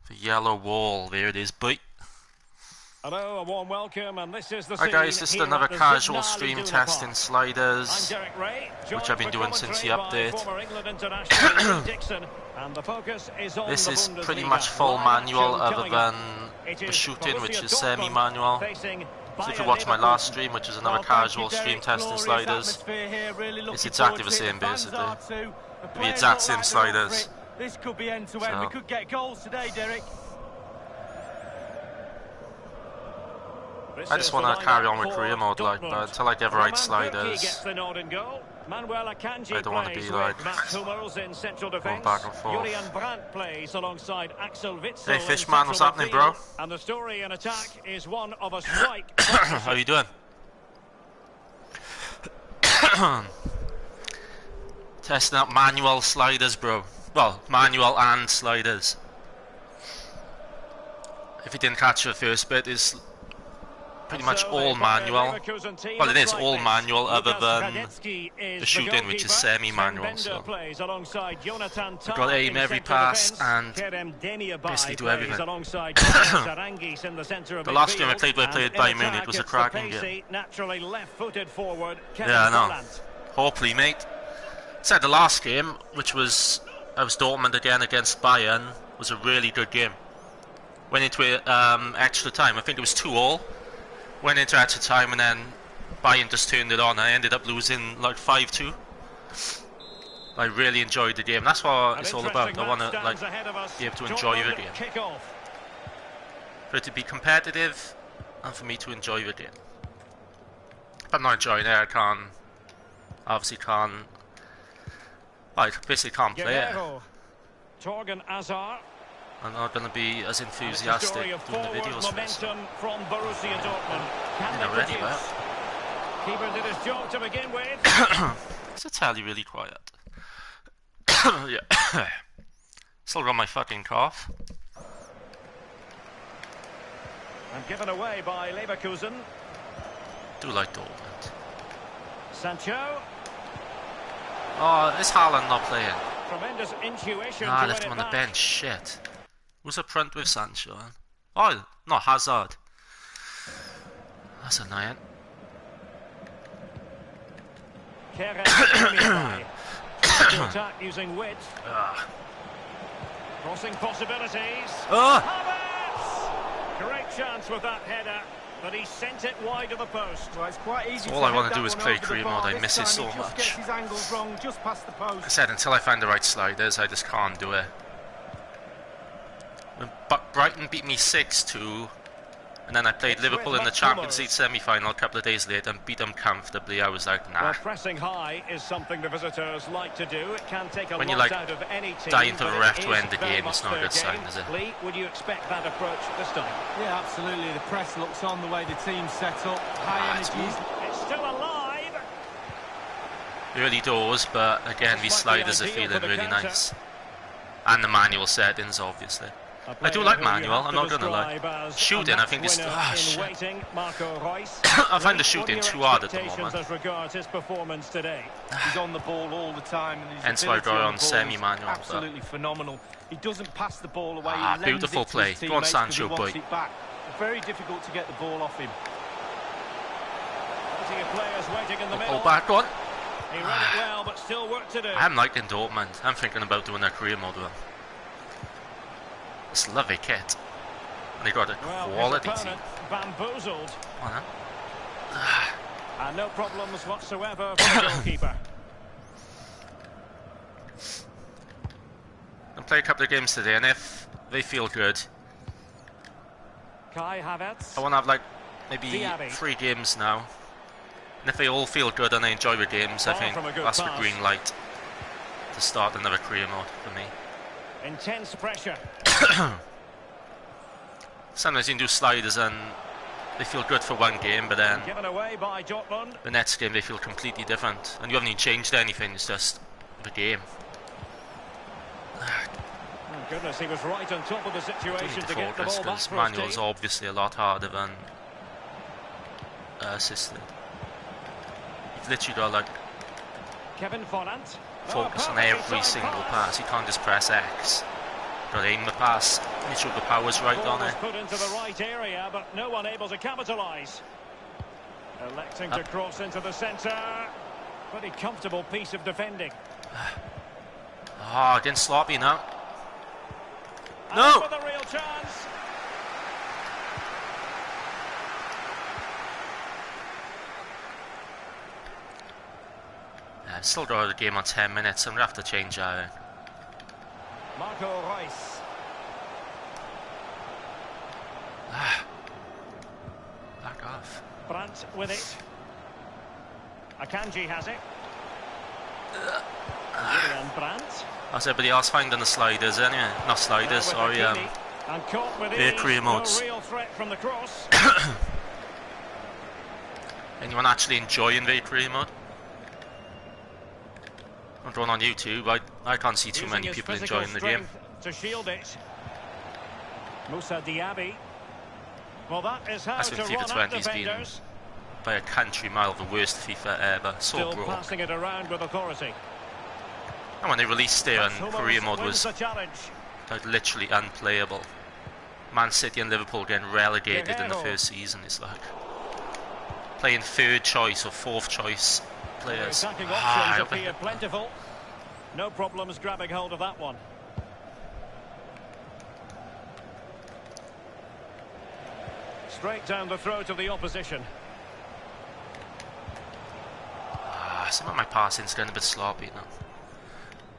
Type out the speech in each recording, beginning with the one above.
The yellow wall, there it is, boy. Hello, a warm welcome, and this is the Hi guys, this is another casual stream testing sliders, which I've been doing since the update. This is pretty much full manual other than the shooting, which is semi-manual. So if you watch my last stream, which is another casual stream testing sliders, it's exactly the same basically. The exact same sliders. This could be end to end. We could get goals today, Derek. I just want to carry on with career mode, like, but until I get the right sliders, I don't want to be like going back and forth. Hey Fishman, what's happening, bro? And the story and attack is one of a strike. How you doing? Testing out manual sliders, bro. Well, manual and sliders. If you didn't catch the first bit, is pretty much all manual. Well, it is all manual other than the shooting, which is semi-manual. So you've got to aim every pass and basically do everything. The last game I played where I played Bayern Munich was a cracking game. Yeah, I know. Hopefully, mate. Said the last game, which was Dortmund again against Bayern, was a really good game. Went into extra time. I think it was 2-2. Went into extra time and then Bayern just turned it on. I ended up losing like 5-2. I really enjoyed the game. That's what it's all about. I want to like be able to enjoy the game. For it to be competitive and for me to enjoy the game. If I'm not enjoying it, I can't. Obviously can't. I basically can't play it. I'm not going to be as enthusiastic doing the videos for this. From Borussia Dortmund. Ready, but Keeper did his job to begin with. Is the tally really quiet? Yeah. Still got my fucking cough. And given away by Leverkusen. Do like Dortmund. Sancho. Oh, is Haaland not playing? Tremendous intuition. Nah, I left him on the bench. Shit. Who's up front with Sancho? Oh, no, Hazard. That's annoying. Attack using wit. Crossing possibilities. Great chance with that header, but he sent it wide of the post. Well, it's quite easy. All I want to do is play career mode. I miss it so much. I said until I find the right sliders, I just can't do it. But Brighton beat me 6-2, and then I played Liverpool in the Champions League semi-final a couple of days later and beat them comfortably. I was like, nah. Well, pressing high is something the visitors like to do. It can take a when lot you like out of any team, dying for the ref to end the game, it's not a good sign, is it? Lee, would you expect that approach this time? Yeah, absolutely. The press looks on, the way the team's set up, high energy. It's still alive. Early doors, but again, these sliders are feeling really nice. And the manual settings, obviously. I do like manual, I'm not gonna lie. Shooting, I think is shit. I find the shooting too hard at the moment. He's on the ball all the time, and hence why I go on semi-manual. Absolutely phenomenal. He doesn't pass the ball away. Beautiful play. Go on, Sancho, boy. Very difficult to get the ball off him. Pull back on. He read it well, but still work to do. I'm liking Dortmund. I'm thinking about doing a career mode with them. It's a lovely kit. And they got a quality team. Bamboozled. Oh, no. And no problems whatsoever for the goalkeeper. I'll play a couple of games today, and if they feel good, Kai Havertz. I want to have like maybe 3 games now. And if they all feel good and I enjoy the games, I think that's the green light to start another career mode for me. Intense pressure. Sometimes you can do sliders and they feel good for one game, but then given away by Dortmund. The next game they feel completely different, and you haven't even changed anything. It's just the game. Oh goodness, he was right on top of the situation to get the ball back for manual is obviously a lot harder than assisted. You've literally got like Kevin Vollant. focus on every single pass. You can't just press X. Got to aim the pass. Make sure the power's right Ball on was it. put into the right area, but no one able to capitalise. Electing to cross into the centre. Pretty comfortable piece of defending. Oh, getting sloppy now. And No! with a real chance. I've still got the game on 10 minutes. I'm going to have to change that. Marco Reus. Back off. Brandt with it. Akanji has it. Julian Brandt. How's everybody else finding the sliders anyway? Not sliders, sorry. And caught with Bakery ease. modes. No real threat from the cross. Anyone actually enjoying Bakery mode? I'm drawn on YouTube. I can't see too Using many his people physical enjoying the game. strength to shield it. Moussa Diaby. Well, that is how I to think run FIFA at 20's been defenders. by a country mile the worst FIFA ever. So Still broke. passing it around with authority. And when they released it on Hummels Korea mode wins was the challenge. like literally unplayable. Man City and Liverpool getting relegated in the Guerrero. first season. It's like playing third choice or fourth choice players. Attacking I options hope I appear hit- plentiful. No problems grabbing hold of that one. Straight down the throat of the opposition. Some of my passing's getting a bit sloppy now.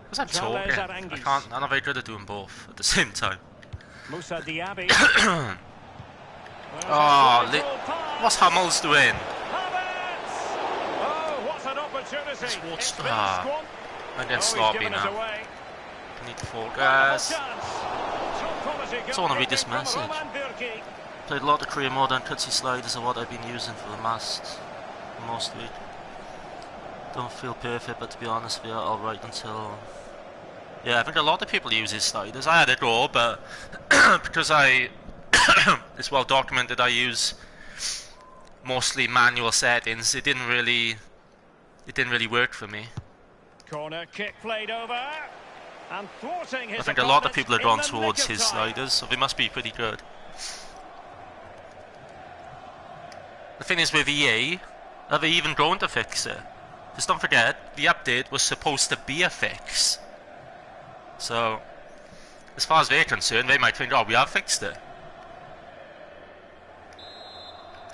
Because I'm Chavez talking. Aranguiz. I'm not very good at doing both at the same time. Moussa Diaby. What's Hummels doing? Oh, what an opportunity. Just watch- It's been ah. squandered. I'm getting He's sloppy given it now. away. I need to Wonderful focus. chance. Top quality So I wanna read goalkeeping this from message. Roman Bürki. Played a lot of Korea mode and cutsy sliders are what I've been using for the most week. Don't feel perfect, but to be honest, we are alright until... Yeah, I think a lot of people use these sliders. I had a go, but because it's well documented, I use mostly manual settings. It didn't really work for me. Corner kick played over. And thwarting his I think a lot of opponent people are in drawn the towards nick of his time. sliders, so they must be pretty good. The thing is with EA, are they even going to fix it? Because don't forget, the update was supposed to be a fix. So, as far as they're concerned, they might think, oh, we have fixed it.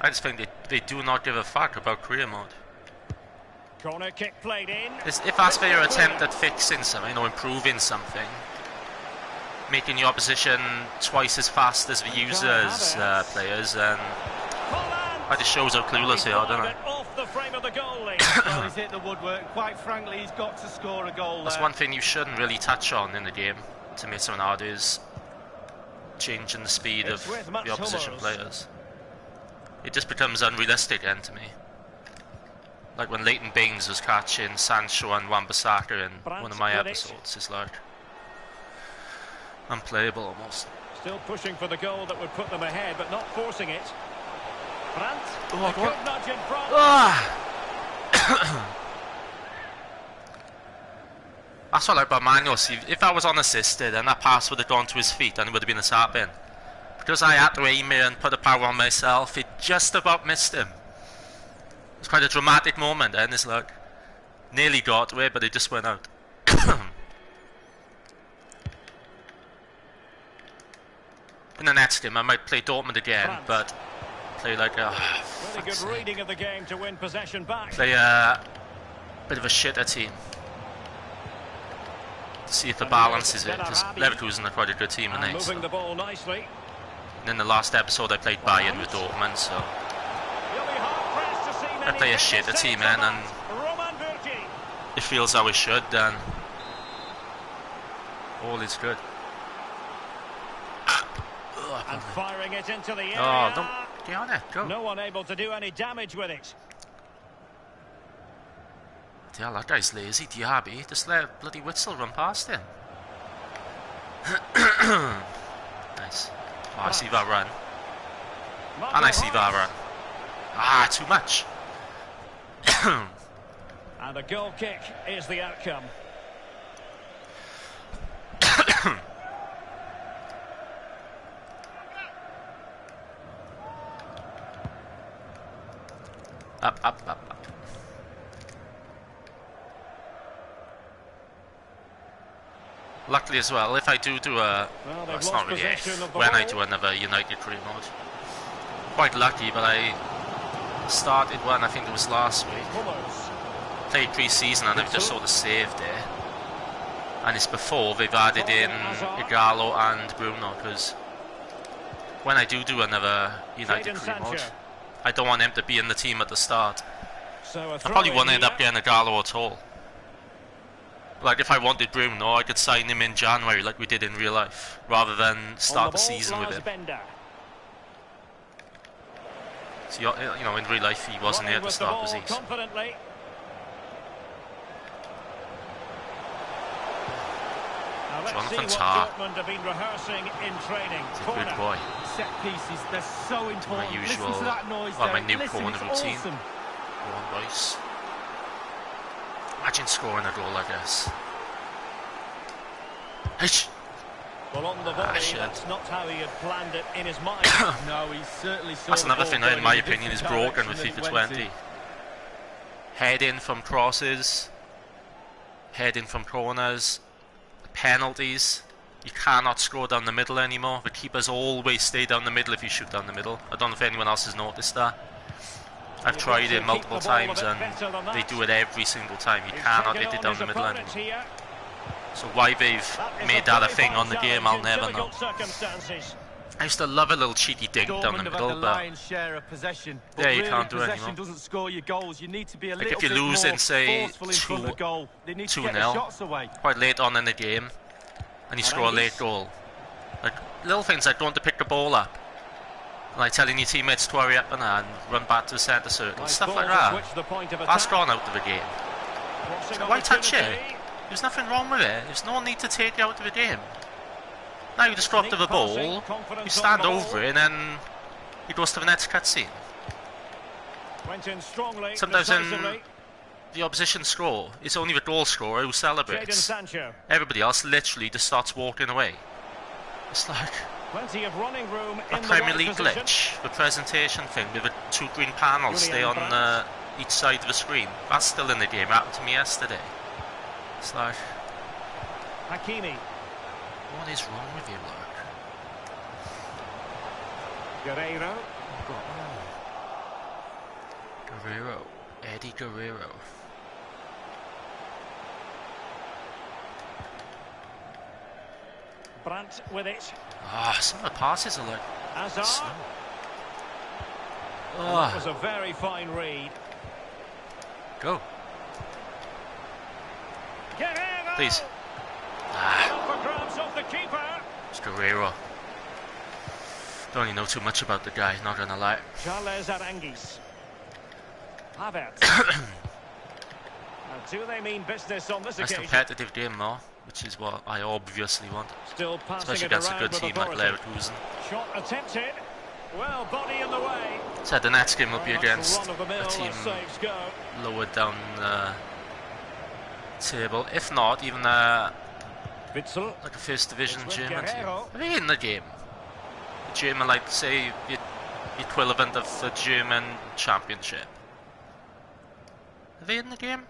I just think they do not give a fuck about career mode. Corner kick played in. If that's their attempt at fixing something or improving something, making the opposition twice as fast as the users, players, then that just shows how clueless they are, doesn't it? Off the frame of the goalie. Well, he's hit the woodwork. Quite frankly, he's got to score a goal That's there. one thing you shouldn't really touch on in the game to make something hard is changing the speed It's of with Mats the opposition Hummels. players. It just becomes unrealistic then to me. Like when Leighton Baines was catching Sancho and Wan-Bissaka in one of my Brandt with it. episodes, it's like unplayable almost. Still pushing for the goal that would put them ahead, but not forcing it. Brandt, Oh, a go on. good nudge in front. That's what I like about manual. See, if I was unassisted and that pass would have gone to his feet and it would have been a tap in. Because I had to aim it and put the power on myself, it just about missed him. It's quite a dramatic moment and it's like nearly got away, but it just went out. In the next game I might play Dortmund again, Brandt. but play like a Really good reading of the game to win possession back. play a bit of a shitter team. To see if the balance is it, because Leverkusen are quite a good team, And and moving the ball nicely. in the last episode I played Bayern with Dortmund, so He'll be hard-pressed to see many play a technical shitter team, saves man, on and that. Roman Bürki. it feels how it should, then all is good. And firing it into the area. Oh, don't get on it, go. No one able to do any damage with it. Yeah, that guy's lazy, Diaby. Just let bloody Witzel run past him. Nice. Oh, I see that run. And I see that run. Ah, too much. And a goal kick is the outcome. Up, up, up, up. Luckily as well, if I do a... Well, well, it's they've not lost really possession of the when I ball. do another United career mode. Quite lucky, but I started one, I think it was last week. Hummels. Played pre-season and I just saw the save there. And it's before they've added in Igalo and Bruno, because when I do another United career mode, I don't want him to be in the team at the start. So I probably won't end up getting Igalo at all. Like, if I wanted Bruno, I could sign him in January like we did in real life, rather than start the season with him. So, you know, in real life he wasn't here to start, was he? Jonathan Tah. He's a good boy. Set pieces, they're so important. My usual, Listen to that noise well, my there. new Listen, corner it's routine. awesome. Go on, boys. Imagine scoring a goal like this. Hey, Well, on the volley, that's not how he had planned it in his mind. No, he certainly saw. that's another thing that, in my a opinion, is different broken with direction FIFA than it went 20. in. Head in from crosses, head in from corners, penalties. You cannot score down the middle anymore. The keepers always stay down the middle if you shoot down the middle. I don't know if anyone else has noticed that. I've tried it multiple times and they do it every single time. You cannot hit it down the middle anymore. So why they've made that a thing on the game, I'll never know. I used to love a little cheeky dig down the middle, but yeah, you can't do it anymore. Doesn't score your goals. You need to be a like little if you're bit losing, more say, forceful in front of the goal. They need to get the 2-0, shots away. quite late on in the game, and you score a late goal. Like little things like going to pick the ball up, like telling your teammates to hurry up and run back to the centre circle, stuff like that. That's gone out of the game. So why touch it? There's nothing wrong with it. There's no need to take it out of the game. Now you just go up to the ball, you stand over it, and then it goes to the next cutscene. Sometimes in the opposition score, it's only the goal scorer who celebrates. Everybody else literally just starts walking away. It's like a Premier League glitch, the presentation thing with the two green panels stay on each side of the screen. That's still in the game. It happened to me yesterday. It's like, Hakimi. what is wrong with you, Mark? Guerreiro. Guerreiro. Eddie Guerreiro. Brandt with it. Ah, some of the passes are like Hazard. slow. That was a very fine read. Go. Guerreiro. Please. For grabs off the keeper. It's Guerreiro. Don't really know too much about the guy, not gonna lie. Charles Aranguis. Havertz. And do they mean business on this Nice occasion? competitive game though, which is what I obviously want. Still passing Especially it against a around good with team like authority. Leverkusen. Shot attempted. Well, body in the way. So the next game will be Well, that's against run-of-the-mill a team as saves go. lower down the table. If not, even like Witzel. a first division It's with German team. Guerreiro. Are they in the game? The German, like, say, the equivalent of the German Championship. Are they in the game?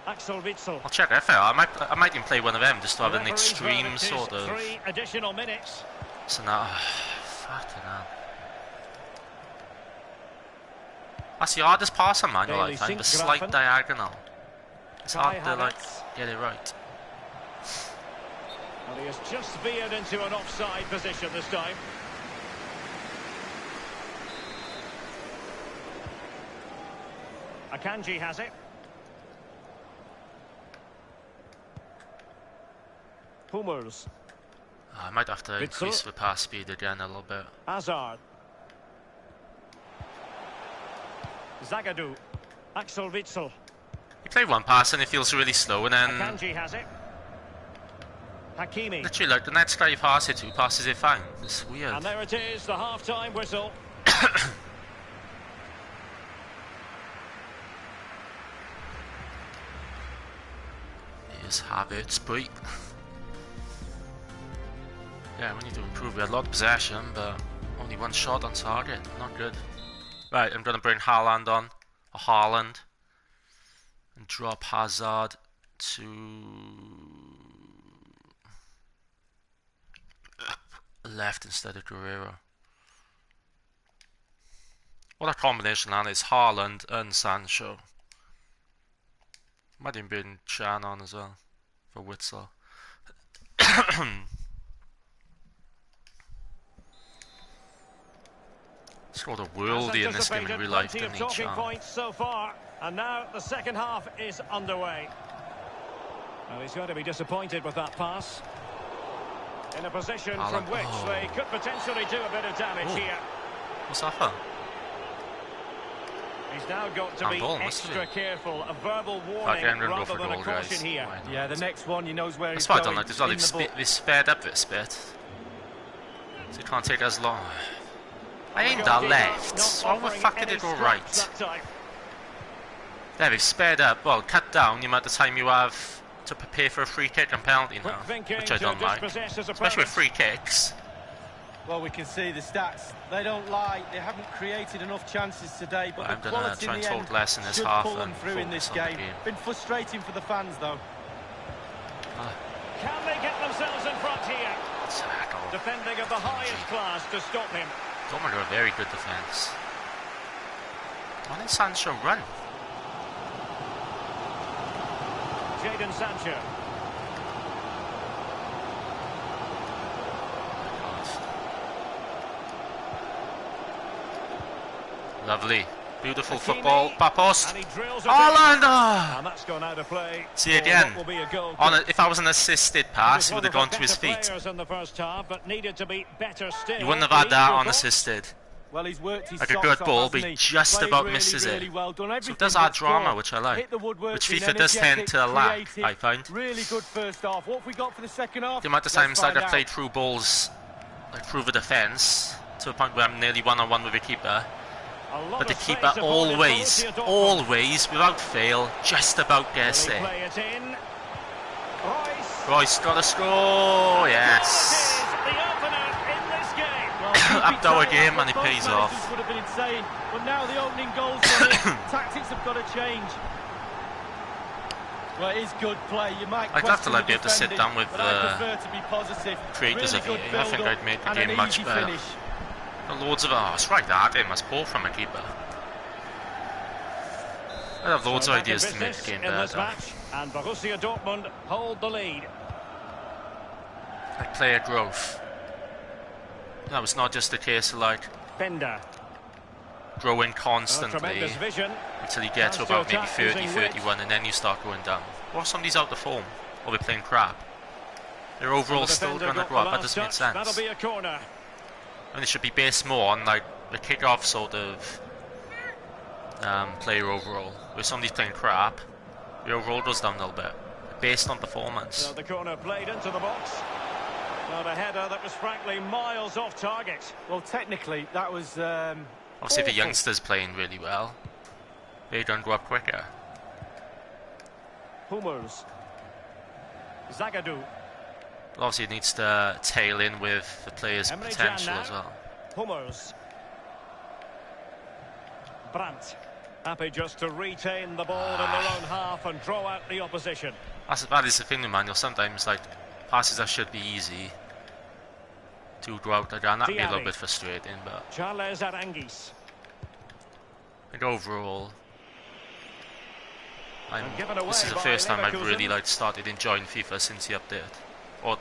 Axel Witzel. I'll check if I might even play one of them just to have an Referee's extreme verdict is sort of. 3 additional minutes. So now, fucking hell. That's the hardest pass on manual, I Bailey find, the Sinkgrafen. slight diagonal. It's Kai hard to, like, Havertz. get it right. And he has just veered into an offside position this time. Akanji has it. Hummels. I might have to Witzel. increase the pass speed again a little bit. Hazard. Zagadou. Axel Witzel. You play one pass and it feels really slow, and then Akanji has it. Hakimi. literally, like, the next guy you pass it to passes it fine. It's weird. And there it is, the half-time whistle. Here's Havertz, boy. Yeah, we need to improve. We had a lot of possession, but only one shot on target. Not good. Right, I'm going to bring Haaland on. or Haaland, and drop Hazard to left instead of Guerrero. What a combination that is, Haaland and Sancho. Might even been Chan on as well for Witsel. Scored a worldie in this game in real life, didn't he, Chan? Points so far, and now the second half is underway. Well, he's going to be disappointed with that pass. In a position from which they could potentially do a bit of damage here. What's that for? He's now got to be extra careful. A verbal warning rather than a caution here. Yeah, the next one, he knows where he's going. That's why I don't like this. Well, they've sped up this bit. So it can't take as long. I aimed that left. So how the fuck did it go right? There, they've sped up. Well, cut down the amount of time you have to prepare for a free kick and penalty now. Which I don't like. Especially with free kicks. Well, we can see the stats. They don't lie. They haven't created enough chances today, but the quality in the end should pull them through in this game. Been frustrating for the fans, though. Can they get themselves in front here? Defending of the highest class to stop him. Dortmund are a very good defence. Why did Sancho run? Jadon Sancho. Lovely. Beautiful football. Back post. Haaland! And that's gone out of play. See again. If I was an assisted pass, it would have gone to his feet. In the first half, but needed to be better still. You wouldn't have had that unassisted. Well, he's worked his like a good ball, but he just about misses it. So it does add drama, which I like. Which FIFA does tend to lack, I find. Really good first half. What have we got for the second half? The amount of times I played through balls, like through the defence, to a point where I'm nearly one-on-one with the keeper. But the keeper always, without fail, just about gets there. Royce got a score, yes. Upped our game and it pays off. Would have been insane, but now the opening goals tactics have got to change. Well, it is good play. You might I'd love to be able to sit down with the creators of EA. I think I'd make the game much better. Loads of it's right at him. That's poor from a keeper. I have loads of ideas to make the game better. And Borussia Dortmund hold the lead. Like player growth. No, it's not just a case of like Bender growing constantly until you get to about maybe 30, 31, and then you start going down. Or somebody's out of form, or they're playing crap. They're overall still going to grow up. That doesn't make sense. That'll be a corner. And it should be based more on like the kick-off sort of player overall. Where somebody's playing crap, the overall goes down a little bit, based on performance. So the corner played into the box. Not a header that was frankly miles off target. Well, technically that was obviously the youngsters playing really well. They don't go up quicker. Hummels. Zagadou. Obviously it needs to tail in with the player's potential as well. Hummels. Brandt. Happy just to retain the ball in their own half and draw out the opposition. That is the thing, Emmanuel. Sometimes like passes that should be easy to go out again. That'd be a little bit frustrating, but Charles Arangis. I think overall, this is the first time I've really started enjoying FIFA since the update, or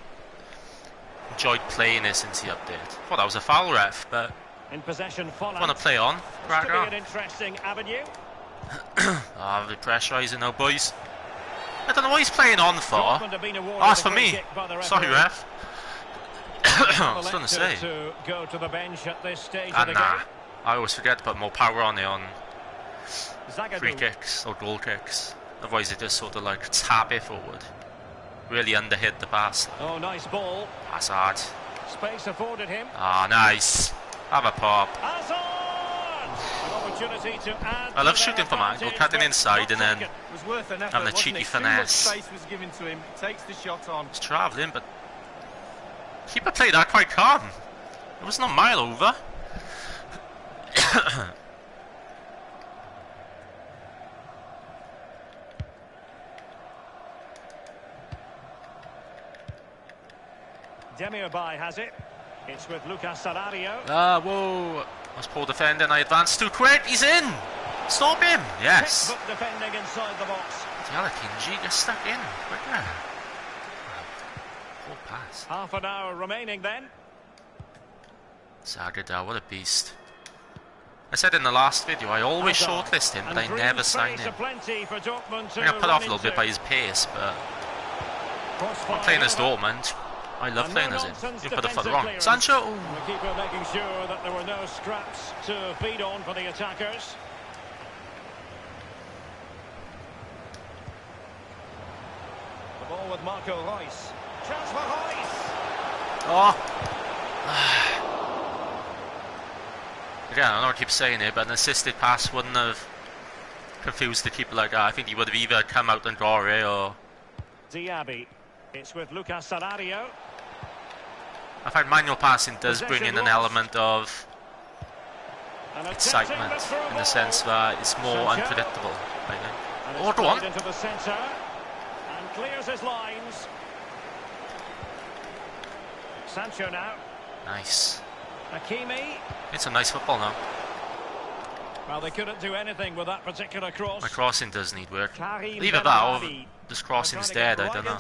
enjoyed playing it since the update. Thought that was a foul, ref, but in possession, want to play on. Crack on. An interesting avenue. The pressurising now, boys. I don't know what he's playing on for. That's for me. Sorry, ref. I was going to say. To go to the bench at this stage of the game. I always forget to put more power on it on Zagadou. Free kicks or goal kicks. Otherwise, it just sort of like tap it forward. Really underhit the pass. Oh, nice ball. Hazard. Space afforded him. Nice. Have a pop. An opportunity to add. I love shooting from angle, cutting inside, and then having a cheeky finesse. Space was given to him. Takes the shot on. He's travelling, but keeper played that quite calm. It wasn't a mile over. Demirbay has it. It's with Lucas Salario. Whoa. That's poor defending. I advanced too quick. He's in. Stop him. Yes. Textbook defending inside the box. Kinji gets stuck in. Quicker. Poor pass. Half an hour remaining then. Zagada, what a beast. I said in the last video, I always shortlist him, but I never sign him. I got put off a little bit by his pace, but I'm playing as Dortmund. I love playing as him. You put it further wrong. Sancho! The keeper making sure that there were no scraps to feed on for the attackers. The ball with Marco Reus. Chance for Reus! Oh! Again, I know I keep saying it, but an assisted pass wouldn't have confused the keeper like that. I think he would have either come out and got it or... Diaby. It's with Lucas Salario. I find manual passing does bring in an element of excitement in the sense that it's more unpredictable, I think. Oh, go on. Into the centre and clears his lines. Sancho now. Nice. Hakimi. It's a nice football now. Well, they couldn't do anything with that particular cross. My crossing does need work. Either that or this crossing's dead, I don't know.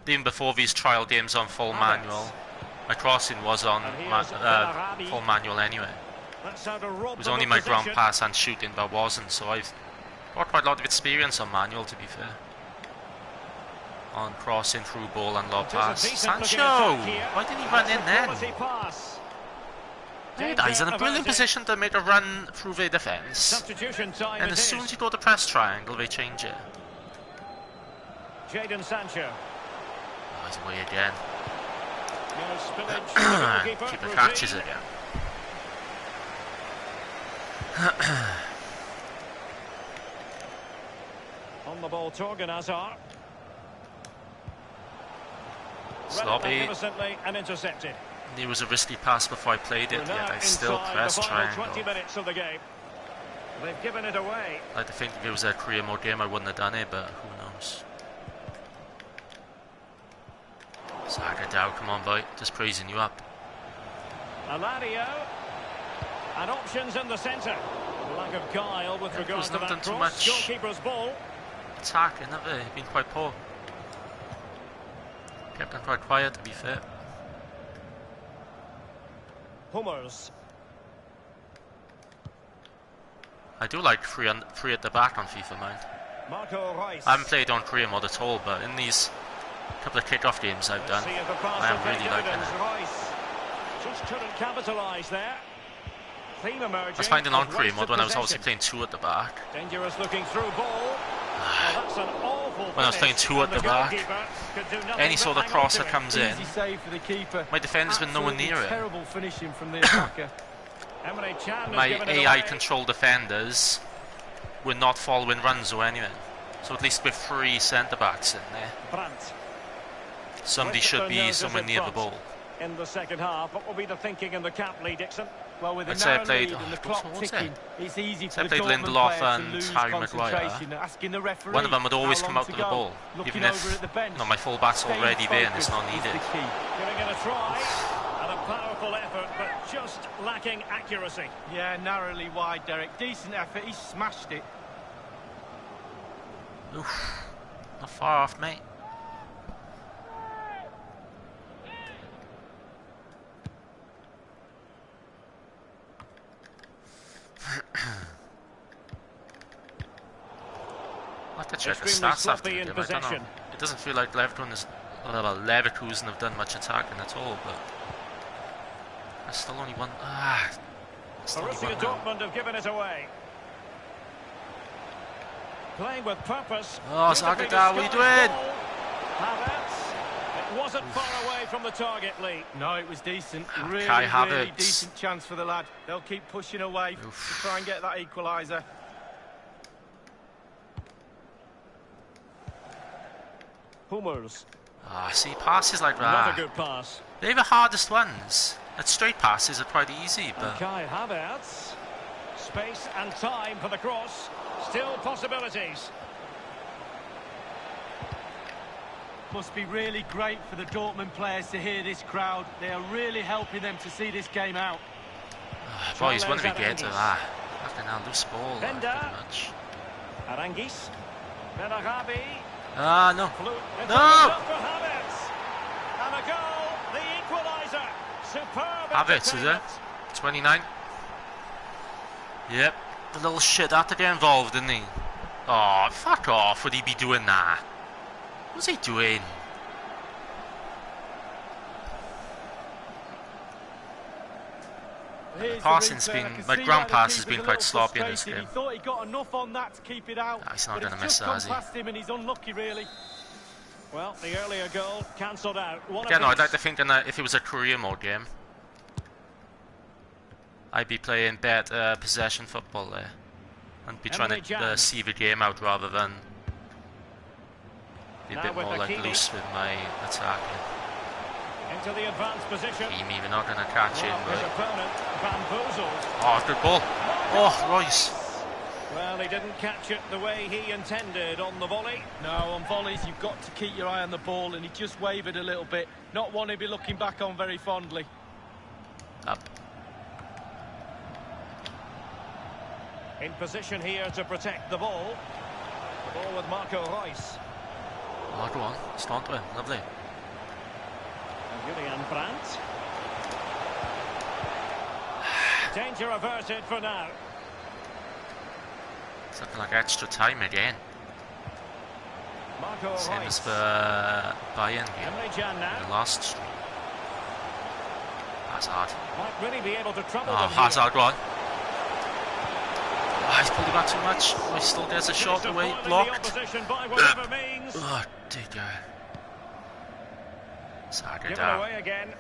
Even before these trial games on full manual, my crossing was on full manual anyway. It was only my ground pass and shooting that wasn't, so I've got quite a lot of experience on manual, to be fair. On crossing, through ball and low pass. Sancho! Why didn't he run in then? He's in a brilliant position to make a run through their defence. And as soon as you go to press triangle, they change it. Jadon Sancho. Oh, he's away again. Keeper catches it again. On the ball, Torgan Hazard. Sloppy. And intercepted. It was a risky pass before I played it, yet I still pressed triangle. 20 minutes of the game. They've given it away. I'd like to think if it was a career mode game I wouldn't have done it, but who knows. Zagadou, come on boy, just praising you up. Alario. And options in the centre. Lack of guile with regards to that cross. Goalkeeper's ball. Attacking, have they? Been quite poor. Kept them quite quiet, to be fair. Hummels. I do like three at the back on FIFA, man. Marco Reus. I haven't played on career mode at all, but in these couple of kickoff games I've done, I am really liking it. Just couldn't capitalise there. Theme emerging. I was finding on career mode when I was obviously playing two at the back. Dangerous looking through ball. That's an awful when I was playing two at the back, any sort of cross that comes in, my defender's been nowhere near it. Terrible finishing from the attacker. My AI controlled defenders were not following runs or anything. So at least with three centre-backs in there, somebody should be somewhere near the ball. In the second half, what will be the thinking in the camp, Lee Dixon? Well, with the narrow lead and the clock ticking, it's easy for the Dortmund player to lose concentration. Asking the referee one of them would always come out to the ball, even if my full back's already there and it's not needed. Giving it a try, and a powerful effort, but just lacking accuracy. Yeah, narrowly wide, Derek. Decent effort, he smashed it. Oof, not far off, mate. I'll have to check the stats after the game. I don't know. It doesn't feel like Leverkusen have done much attacking at all, but there's still only one. Borussia Dortmund have given it away. Playing with purpose. Oh, Zagadou, what are you doing? It wasn't far away from the target, Lee. No, it was decent. Really decent chance for the lad. They'll keep pushing away to try and get that equaliser. Hummels. See, passes like that. Another good pass. They're the hardest ones. That straight passes are quite easy, but... Kai Havertz. Space and time for the cross. Still possibilities. must be really great for the Dortmund players to hear this crowd. They are really helping them to see this game out. Boys, when we get to that, fucking hell, loose ball, pretty much. Arangis. Benarabi. Ah, no. No! And a goal, the equaliser. Superb. Havertz, is it? 29. Yep. The little shit had to get involved, didn't he? Oh, fuck off. Would he be doing that? What's he doing? Passing's been, my ground pass has been quite sloppy in this game. He thought he got enough on that to keep it out. No, he's not going to miss that, is he? Past him and he's unlucky, really. Well, the earlier goal cancelled out. Yeah, no, I'd like to think that if it was a career mode game, I'd be playing better possession football there. And be trying to see the game out rather than be a bit more like loose with my attacking. Into the advanced position. We're not going to catch him. His opponent bamboozled. Oh, good ball. Oh, Royce. Well, he didn't catch it the way he intended on the volley. No, on volleys you've got to keep your eye on the ball, and he just wavered a little bit. Not one he'd be looking back on very fondly. Up. In position here to protect the ball. The ball with Marco Reus. Oh, go on. It's not him. Lovely. Julian Brandt. Danger averted for now. It's looking like extra time again. Marco Same Reus. as the Bayern game. The last stream. Hazard. Might really be able to trouble Oh, them Hazard, here. go on. Oh, he's pulled it back too much. Oh, he still gets a shot away, blocked. Oh, dear God. Saga down. Away again.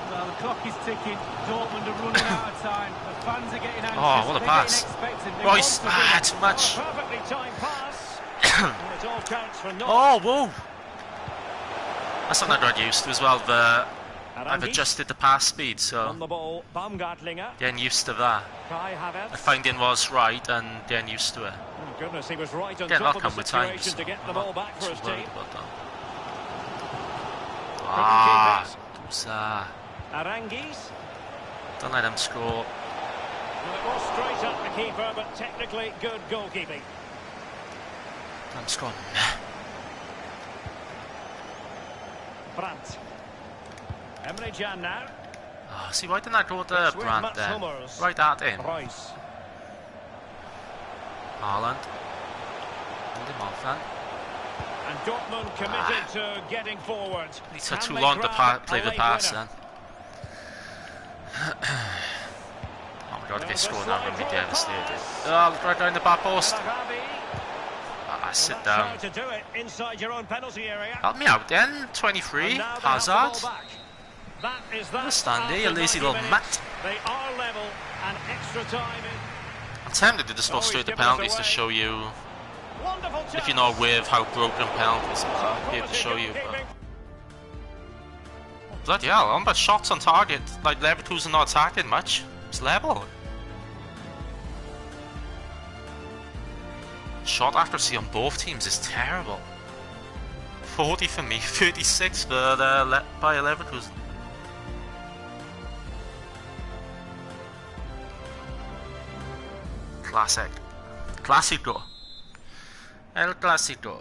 Well, the clock is ticking. Dortmund are running out of time. The fans are getting anxious. Oh, what a pass. Royce, too much. Perfectly timed pass. It all counts for nothing. Oh, whoa. That's something I got used to as well. I've adjusted the pass speed, so on the ball, Baumgartlinger. getting used to that. Kai Havertz. The finding was right and getting used to it. Oh, goodness, he was right on Again, top that'll of the come with time. situation to get the ball back for his team. Arangis. Don't let him score. Well, it was straight at the keeper, but technically good goalkeeping. Let him score. Brandt. Emre Can now. Oh, see, why didn't I go to Brandt then? Right at him. Reus. Haaland. Hold him off then. And Dortmund committed to getting forward. He took too long to play the pass then. Oh my God, if they score now, I'm going to be devastated. Oh, right down the back post. Ah, sit down. To do it inside your own penalty area. Help me out then, 23, Hazard. That is that. Understand you lazy little mutt. They are level and extra time in. I'm tempted to just go straight to penalties to show you, if you're not aware of how broken penalties are, I'll be able to show you. But bloody hell, I'm about shots on target, like Leverkusen not attacking much. It's level. Shot accuracy on both teams is terrible. 40 for me, 36 for the Bayer Leverkusen. Classic. Classico. El Clasico.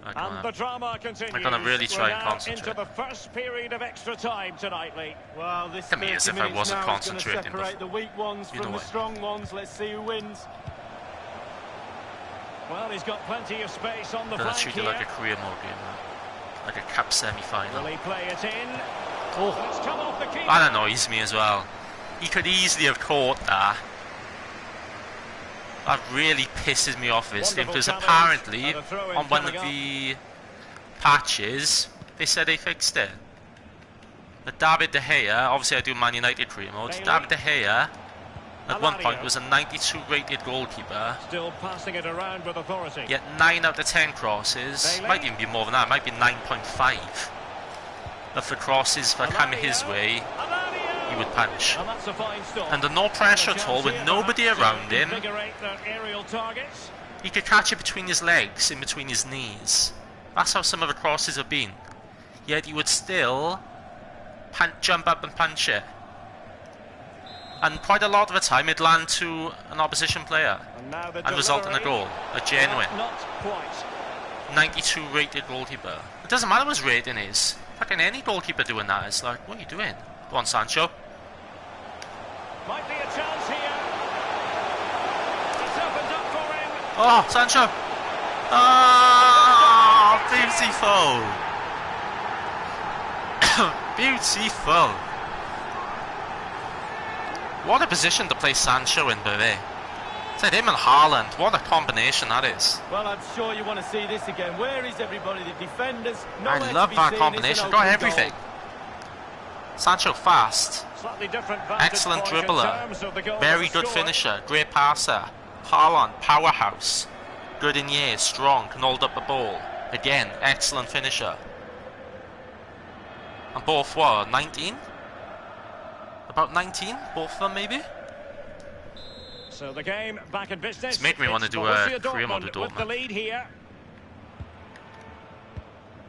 And the drama continues. I'm gonna really try and concentrate. Into the first period of extra time tonight, Lee. Well, this to me, as if I wasn't concentrating. Separate the weak ones from the strong ones. Let's see who wins. Well, he's got plenty of space on the flank treat it like a career mode game, like a cup semi-final. Will he play it in? Oh, it's come off the keeper. That annoys me as well. He could easily have caught that. That really pisses me off this thing, because apparently on one of the patches they said they fixed it. But David De Gea, obviously I do Man United career modes, David De Gea at one point was a 92 rated goalkeeper. Still passing it around with authority. Yet 9 out of 10 crosses, might even be more than that, might be 9.5. Of the crosses that come his way, he would punish. And that's a fine stop. Under no pressure at all, with nobody around him. He could catch it between his legs, in between his knees. That's how some of the crosses have been. Yet he would still jump up and punch it. And quite a lot of the time it'd land to an opposition player and result in a goal. A genuine. Not quite. 92 rated goalkeeper. It doesn't matter what his rating is. Fucking any goalkeeper doing that is like, what are you doing? Go on, Sancho. Might be a chance here. It's opened up for him. Oh, Sancho. Oh, beautiful. Beautiful. What a position to play Sancho in, Beret. Said him and Haaland. What a combination that is. Well, I'm sure you want to see this again. Where is everybody? The defenders. I love that combination. Got everything. Sancho fast. Excellent dribbler. Very good finisher. Great passer. Haaland, powerhouse. Good in years. Strong. Can hold up the ball. Again, excellent finisher. And both what? 19? About 19? Both of them maybe? So the game back in business. It's made me want to do a career mode with the Dortmund. lead here.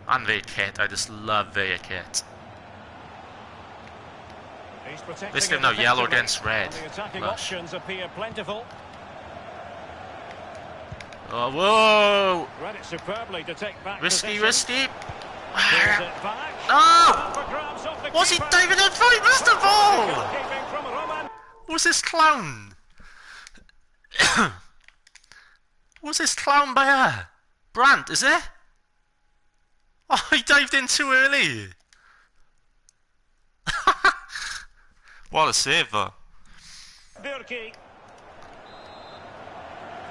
And their kit. I just love their kit. This game now yellow against red. The attacking Lush. options appear plentiful. Oh, whoa! Read it superbly to take back Risky, possession. risky. Clears it back. No! For grabs off the Was he keeper. diving in front? He missed the ball! Goalkeeping from Roman. Who's this clown? Who's this clown by her? Brandt, is it? Oh, he dived in too early. What a save, though. Bürki.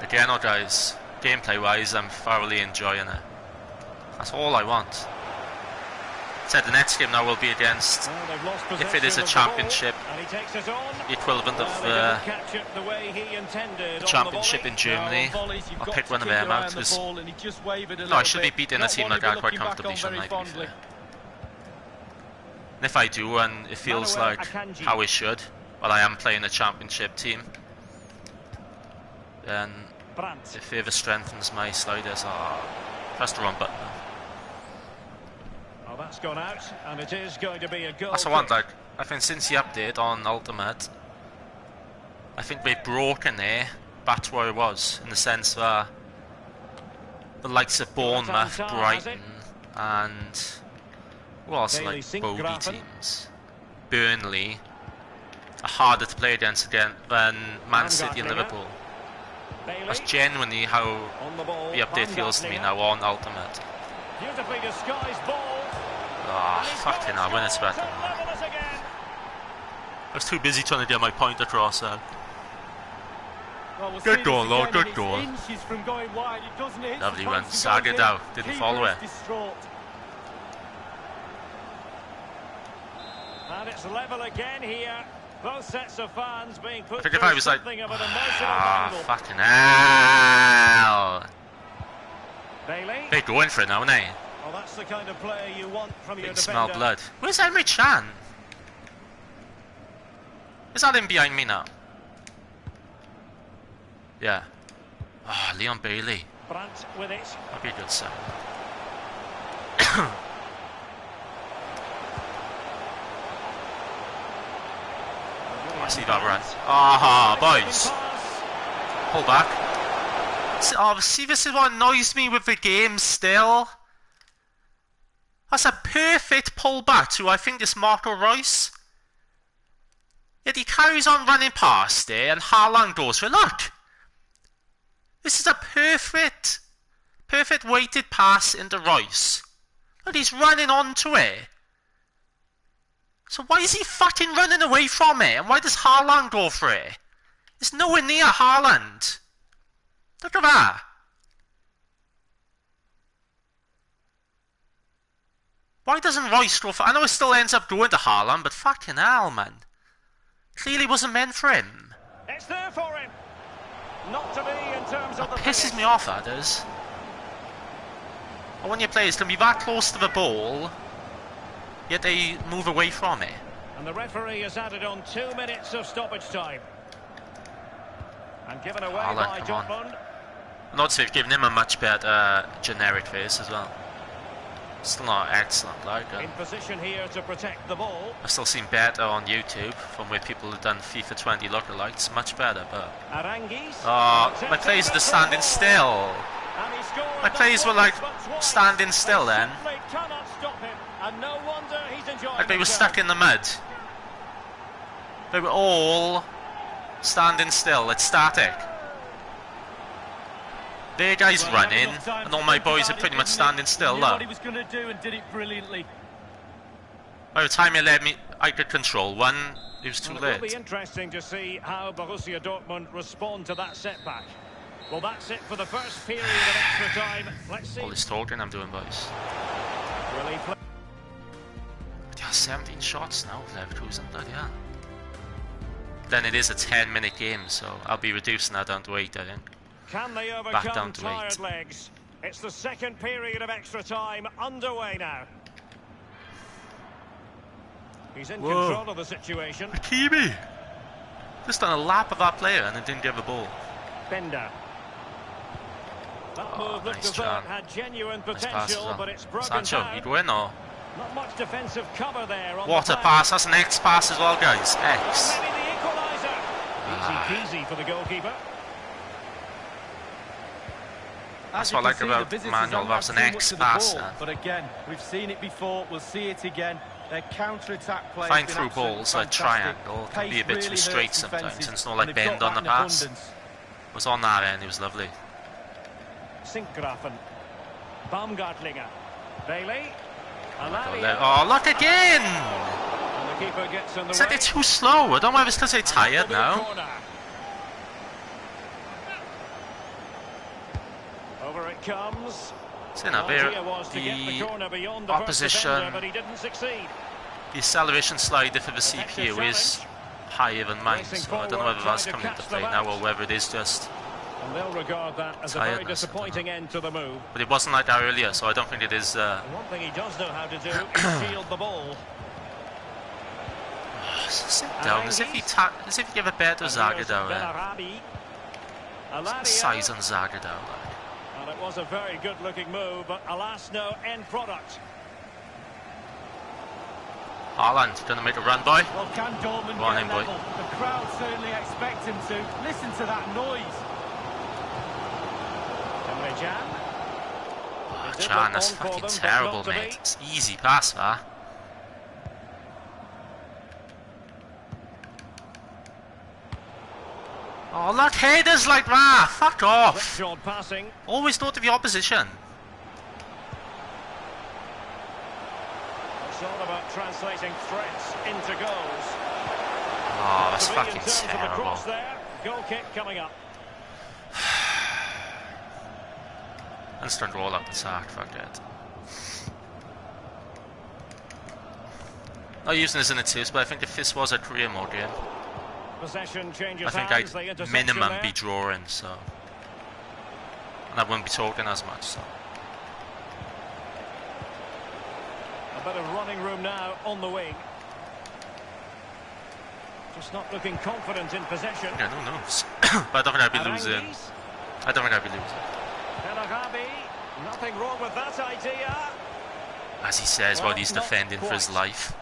Again, oh guys, gameplay-wise, I'm thoroughly enjoying it. That's all I want. Said the next game now will be against, Well, they've lost if it is a possession of the championship, ball, and he takes it on. the equivalent of Well, they didn't catch it the way he intended the on championship the in Germany. I'll pick one of them out because no, I should be beating a team like that quite comfortably, shouldn't I? To be fair. And if I do, and it feels Manuel like Akanji. how it should, well, I am playing a championship team, then Brandt. it further strengthens my sliders. Oh, press the wrong button. Oh, that's gone out, and it is going to be a goal. That's the one, kick. like, I think since the update on Ultimate, I think they've broken there back to where it was, in the sense that the likes of Bournemouth, Brighton, and who else, like bogey teams, Burnley, are harder to play against again than Man City and Liverpool. That's genuinely how On the ball, the update feels to me now on Ultimate. Beautifully disguised ball. Ah, And he's fucking hell, when it's better. to level us again. I was too busy trying to get my point across then. Well, we'll Good see goal, this Lord, again, good and it's goal. inches from going wide. It doesn't hit. Lovely the run, post and sag goes it in. out, didn't Keeper follow is it. distraught. And it's level again here. Both sets of fans being put I think through if I was like, something of an emotional ah, angle. fucking hell. Bailey. They're going for it now, aren't they? Well, that's the kind of player you want from your Big smell defender. blood. Where's Emre Can? Is that him behind me now? Yeah. Ah, Leon Bailey. Brandt with it. That'd be a good sign. I see that run. Aha, boys. Pass. Pull back. Oh, see, this is what annoys me with the game still. That's a perfect pullback to, I think, this Marco Reus. Yet he carries on running past it, and Haaland goes for it. Look! This is a perfect weighted pass into Reus. Look, he's running onto it. So why is he fucking running away from it? And why does Haaland go for it? It's nowhere near Haaland. Look at that. Why doesn't Reus go for... I know it still ends up going to Haaland, but fucking hell, man. Clearly wasn't meant for him. It's there for him. Not to be in terms of That the pisses finish. me off, that does. I want your players to be that close to the ball, yet they move away from it. And the referee has added on 2 minutes of stoppage time. And given away Haaland, by come on. Dortmund. Notice they've given him a much better generic face as well. Still not excellent, like. In position here to protect the ball. I've still seen better on YouTube from where people have done FIFA 20 lookalikes. Much better, but. Oh, my plays are just standing still. My plays were like standing still then. Like they were stuck in the mud. They were all standing still. It's static. Their guys running, and all my boys are pretty much standing still. Look. By the time he let me, I could control one. It was too late. It'll be interesting to see how Borussia Dortmund respond to that setback. Well, that's it for the first period of extra time. Let's see. All this talking I'm doing, boys. Yeah, 17 shots now with Leverkusen, bloody hell. Then it is a 10-minute game, so I'll be reducing that down to 8, I think. Can they overcome tired legs? It's the second period of extra time underway now. He's in control of the situation. Hakimi! Just done a lap of that player and then didn't give a ball. Bender. That move looked as though it had genuine potential, but it's broken Sancho, down. he'd win, or? Not much defensive cover there. What a pass! That's an X pass as well, guys. X. Maybe the equaliser. Easy peasy for the goalkeeper. That's what I like about Manuel. That's an X pass. But again, we've seen it before. We'll see it again. Their counter-attack play. Find through balls like triangle can be a bit too straight sometimes, and it's not like bend on the pass. It was on that end. It was lovely. Sinkgrafen, Baumgartlinger, Bailey, oh, look again! And the keeper gets in the it's like they're too slow. I don't know if it's because they're tired now. Over it comes. So now the opposition, but he didn't succeed. The acceleration slider for the CPU is higher than mine, so I don't know whether that's coming into play now or whether it is just. And they'll regard that as a very disappointing end to the move. But it wasn't like that earlier, so I don't think it is. One thing he does know how to do is shield the ball. Sit down, as if he gave a bet to Zagadou. The size on Zagadou. Well, it was a very good-looking move, but alas, no end product. Haaland, gonna make a run, boy. Well, can Dortmund go on in, boy. The crowd certainly expect him to. Listen to that noise. Oh, Can, that's fucking terrible, mate. It's easy pass, that. Oh, look, headers like that. Fuck off. Always thought of the opposition. It's all about translating threats into goals. Oh, that's fucking terrible. Goal kick coming up. I'm just trying to roll up the sack, fuck it. Not using this in the twos, but I think if this was a career mode game, Possession changes I think hands, I'd minimum be drawing, so. And I wouldn't be talking as much, so. A bit of running room now on the wing. Just not looking confident in possession. Yeah, no knows. But I don't think I'd be losing. I don't think I'd be losing. Nothing wrong with that idea. As he says, while he's defending for his life.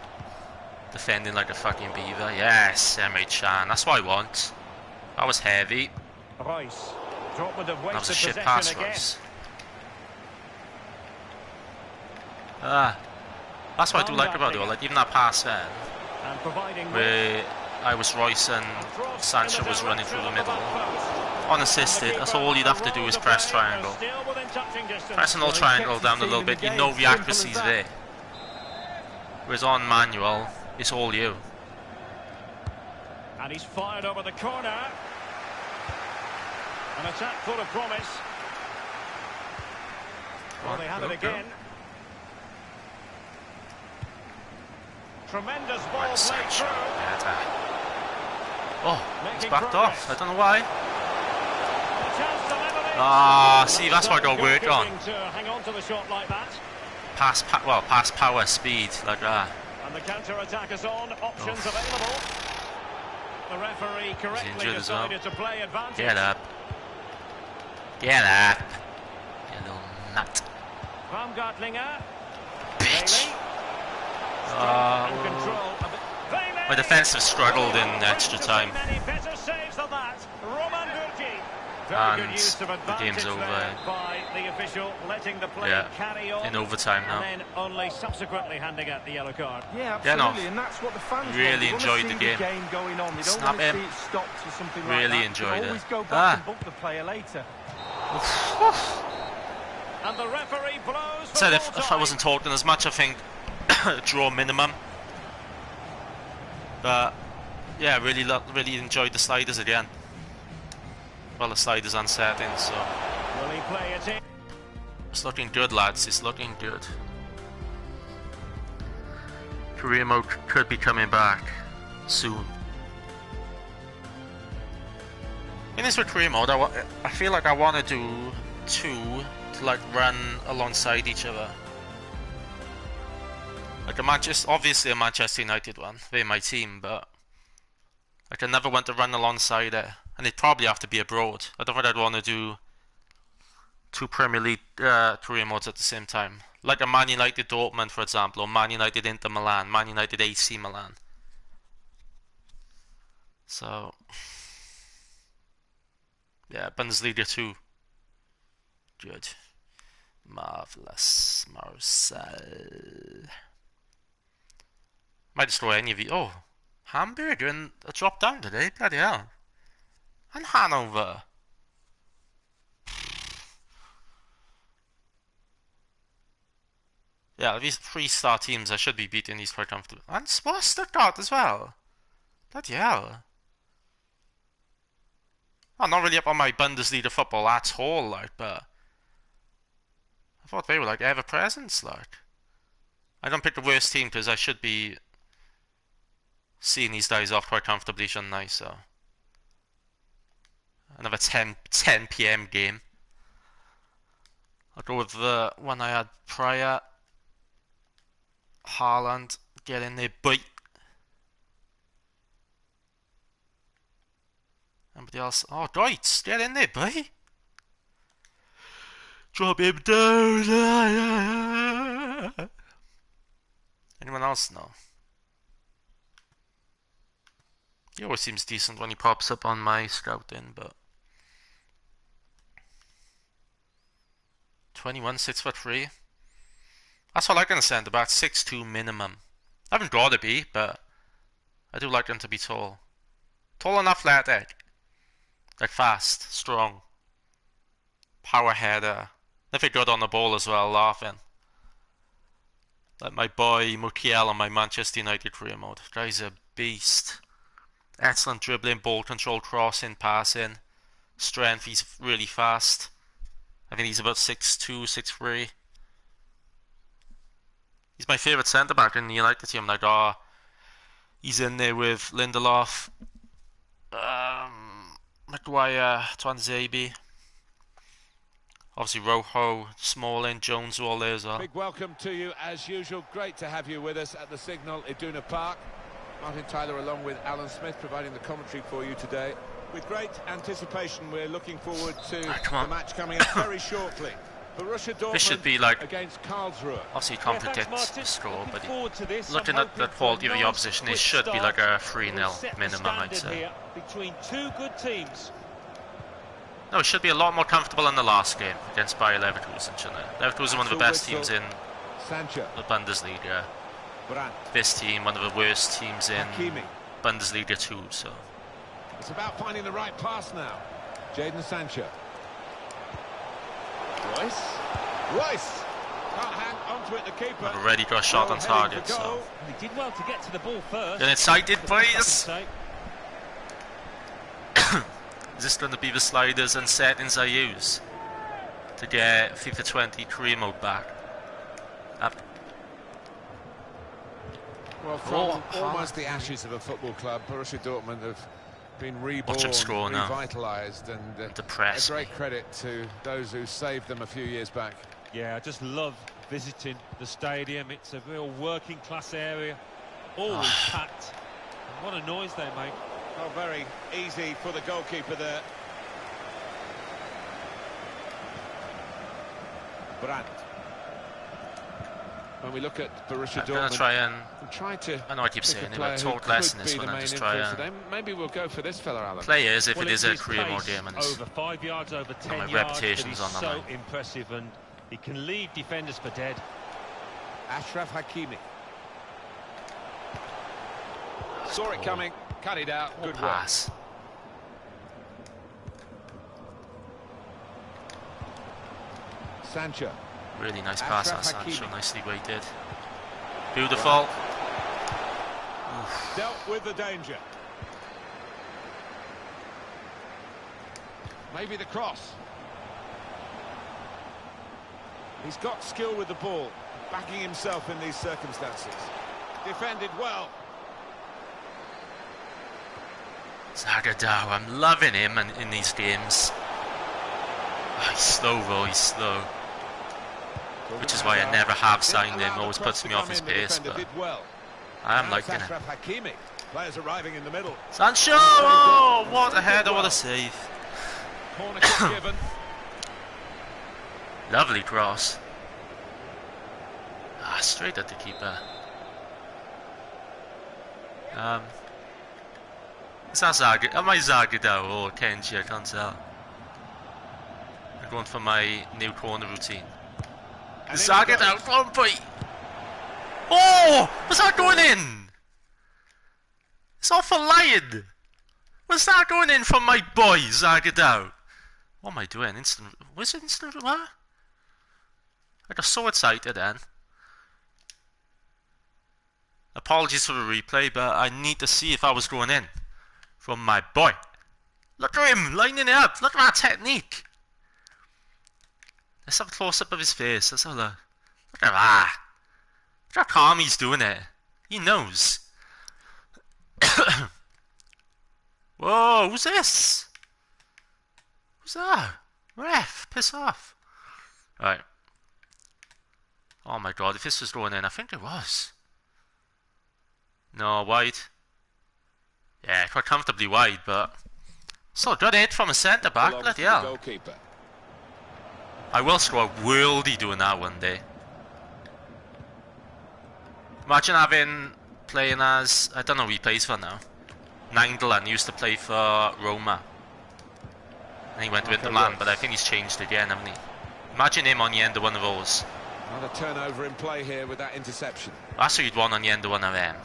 Defending like a fucking beaver. Yes, Emre Can. That's what I want. That was heavy. Royce. Dortmund have wasted that was a shit pass, Royce. That's what I do like about it. Like even that pass then, where I was Royce and Sancho was running through the middle. Unassisted, that's all you'd have to do is press triangle. Press an old triangle down a little bit, you know the accuracy's there. Whereas on manual, it's all you. And he's fired over the corner. An attack full of promise. Well, they have it again. Tremendous ball played through. Oh, it's backed off. I don't know why. Ah, see, that's what I got to work on. Pass power, speed, like that. And the counter-attack is on. Options available. The referee correctly decided to play advantage. Get up. Get up, you little nut. Baumgartlinger. Bitch. My My defensive struggled in extra time. And the game's over. By the official letting the play Yeah, carry on in overtime now. and then only subsequently handing out the yellow card. Yeah, Yeah, absolutely, no. and that's what the fans Really want. enjoyed the game. Going on. They don't Snap want to him. see it stopped or something Really like that. enjoyed Always it. go back and book the player later. And the referee blows for Said full if I time. wasn't talking as much, I think draw minimum. But yeah, really enjoyed the sliders again. Well, the sliders and settings, so Will he play it in? it's looking good, lads. It's looking good. Career mode could be coming back soon. In this with career mode, I feel like I want to do two to like run alongside each other. Like obviously a Manchester United one, they're my team, but like I never want to run alongside it, and it'd probably have to be abroad. I don't think I'd want to do two Premier League career modes at the same time. Like a Man United Dortmund, for example, or Man United Inter Milan, Man United AC Milan. So yeah, Bundesliga 2. Good. Marvellous. Marcel. Might destroy any of you. Oh, Hamburg doing a drop down today. Bloody hell. And Hanover. Yeah, these 3-star teams, I should be beating these quite comfortably. And Stuttgart as well. Bloody hell. I'm not really up on my Bundesliga football at all, like, but I thought they were like ever present, like. I don't pick the worst team because I should be seeing these guys off quite comfortably, shouldn't I? So another 10 PM game. I'll go with the one I had prior. Haaland, get in there, boy. Anybody else? Oh, Deutsch, get in there, boy. Drop him down. Anyone else? No. He always seems decent when he pops up on my scouting, but 21, 6'3". That's all I can send about 6'2" minimum. I haven't got to be, but I do like them to be tall. Tall and athletic. Like fast, strong. Power header. If you're good on the ball as well, laughing. Like my boy Mukiel on my Manchester United career mode. Guy's a beast. Excellent dribbling, ball control, crossing, passing. Strength, he's really fast. I think he's about 6'2", 6'3". He's my favourite centre-back in the United team. Like, he's in there with Lindelof, Maguire, Twanzebe. Obviously Rojo, Smalling, Jones are all there as well. Big welcome to you as usual. Great to have you with us at the Signal Iduna Park. Martin Tyler along with Alan Smith providing the commentary for you today. With great anticipation, we're looking forward to the match coming up very shortly. Borussia Dortmund this should be like, against Karlsruhe. Obviously you can't predict the score, but looking at the quality of the opposition, it should be like a 3-0 minimum, I'd say. Between two good teams. No, it should be a lot more comfortable than the last game against Bayer Leverkusen, shouldn't it? Leverkusen are one of the best teams in the Bundesliga. This team, one of the worst teams in Bundesliga 2, so. It's about finding the right pass now. Jadon Sancho. Royce. Can't hang onto it, the keeper. I've already got a shot on target, so. He did well to get to the ball first. Then excited, please. Is this going to be the sliders and settings I use to get FIFA 20 career mode back? Well, from almost the ashes of a football club, Borussia Dortmund have been reborn, revitalised, and a great credit to those who saved them a few years back. Yeah, I just love visiting the stadium. It's a real working class area, always packed. And what a noise they make. Oh, very easy for the goalkeeper there. Brandt. When we look at Borussia I'm going to try and I know I keep saying it, but talk less in this one and just try and maybe we'll go for this fella, Alan. Play as if it is a career mode game and over 5 yards, over 10 my yards, reputation's on the so line. impressive, and he can leave defenders for dead. Achraf Hakimi. Saw it coming, cut it out, good pass. work. Sancho. Really nice pass on Sancho, nicely weighted. Beautiful. Dealt with the danger. Maybe the cross. He's got skill with the ball, backing himself in these circumstances. Defended well. Zagadou, I'm loving him in these games. Oh, he's slow though, he's slow. Which is why I never have signed him, always puts me off his pace, but I am liking it. Players arriving in the middle. Sancho! Oh, what a header, what a save. Corner kick given. Lovely cross. Ah, straight at the keeper. Is that Zagadou? Am I Zagadou or Kenji? I can't tell. I'm going for my new corner routine. Zagadou, front point. Oh, was that going in? It's off a lion. Was that going in from my boy Zagadou? What am I doing? Instant? Was it instant? What? I got so excited then. Apologies for the replay, but I need to see if I was going in from my boy. Look at him lining it up. Look at that technique. Let's have a close-up of his face. Let's have a look. Look at that. Look how calm he's doing it. He knows. Whoa, who's this? Who's that? Ref, piss off. Right. Oh my god, if this was going in, I think it was. No, wide. Yeah, quite comfortably wide, but still good hit from a centre back. Bloody hell. I will score a worldie doing that one day. Imagine playing as, I don't know who he plays for now. Nainggolan used to play for Roma. And he went with the man, but I think he's changed again, hasn't he? Imagine him on the end of one of those. Another turnover in play here with that interception. That's what you'd want on the end of one of them.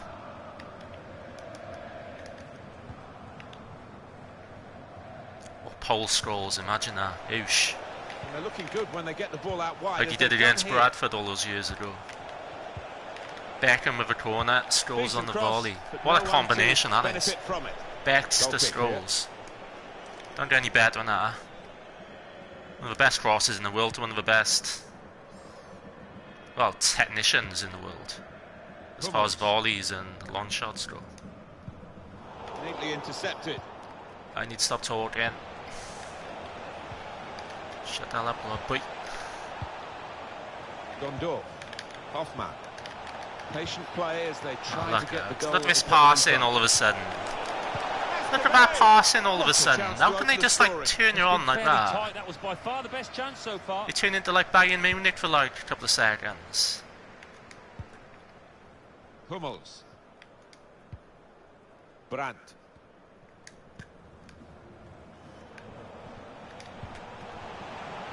Or Paul Scholes, imagine that. Oosh. And they're looking good when they get the ball out wide. Like he did against Bradford all those years ago. Beckham with a corner, Scholes on the volley. What a combination that is. Becks to Scholes. Don't get any better than that. One of the best crosses in the world to one of the best, well, technicians in the world, as far as volleys and long shots go. Neatly intercepted. I need to stop talking. Shut that up, little boy. Gondor. Hoffman. Patient play as they try to get the goal. Look at this passing all of a sudden. Look at that passing all of a sudden. How can they just like turn you on like that? That was by far the best chance so far. You turn into like Bayern Munich for like a couple of seconds. Hummels. Brandt.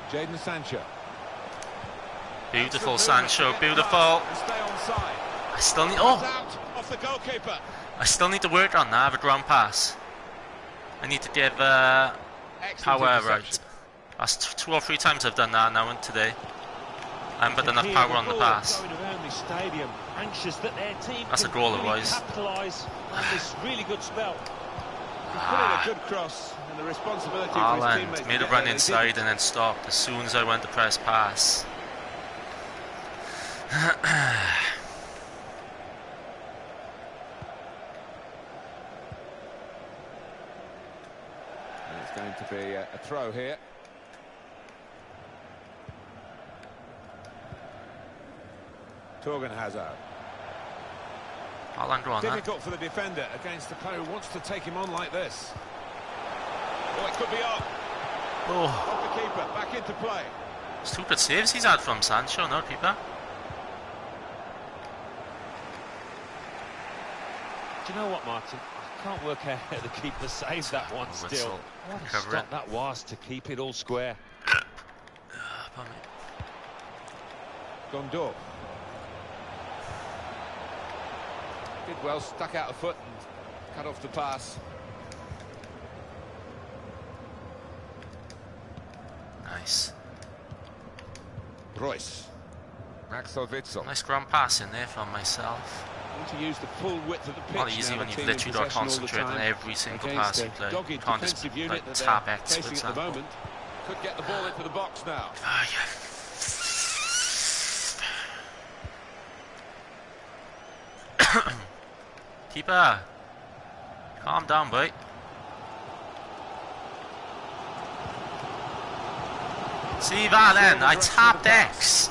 Jadon Sancho. Beautiful Sancho, beautiful. I still need. Oh, off the goalkeeper. I still need to work on that. I have a ground pass. I need to give power right. That's 2 or 3 times I've done that now and today. I haven't put enough power on the pass. That's a goal, otherwise. Really good spell. Put in a good cross, and the responsibility Haaland made a run inside and then stopped as soon as I went to press pass. It's going to be a throw here. Torgan Hazard. Haaland on Difficult for the defender against the player who wants to take him on like this. Oh, it could be on. Oh. Off the keeper, back into play. Stupid saves he's had from Sancho, no keeper. Do you know what, Martin? I can't work out how the keeper saves that one still. What a stop that was to keep it all square. Gondor. Did well, stuck out a foot and cut off the pass. Nice. Royce. Axel Witsel. Nice ground pass in there from myself. To use the full width of the pitch. Not easy when you've literally got to concentrate on every single pass you play. You can't just like tap X for example. Could get the ball into the box now. Keeper, calm down, boy. See, Valen, I tapped X.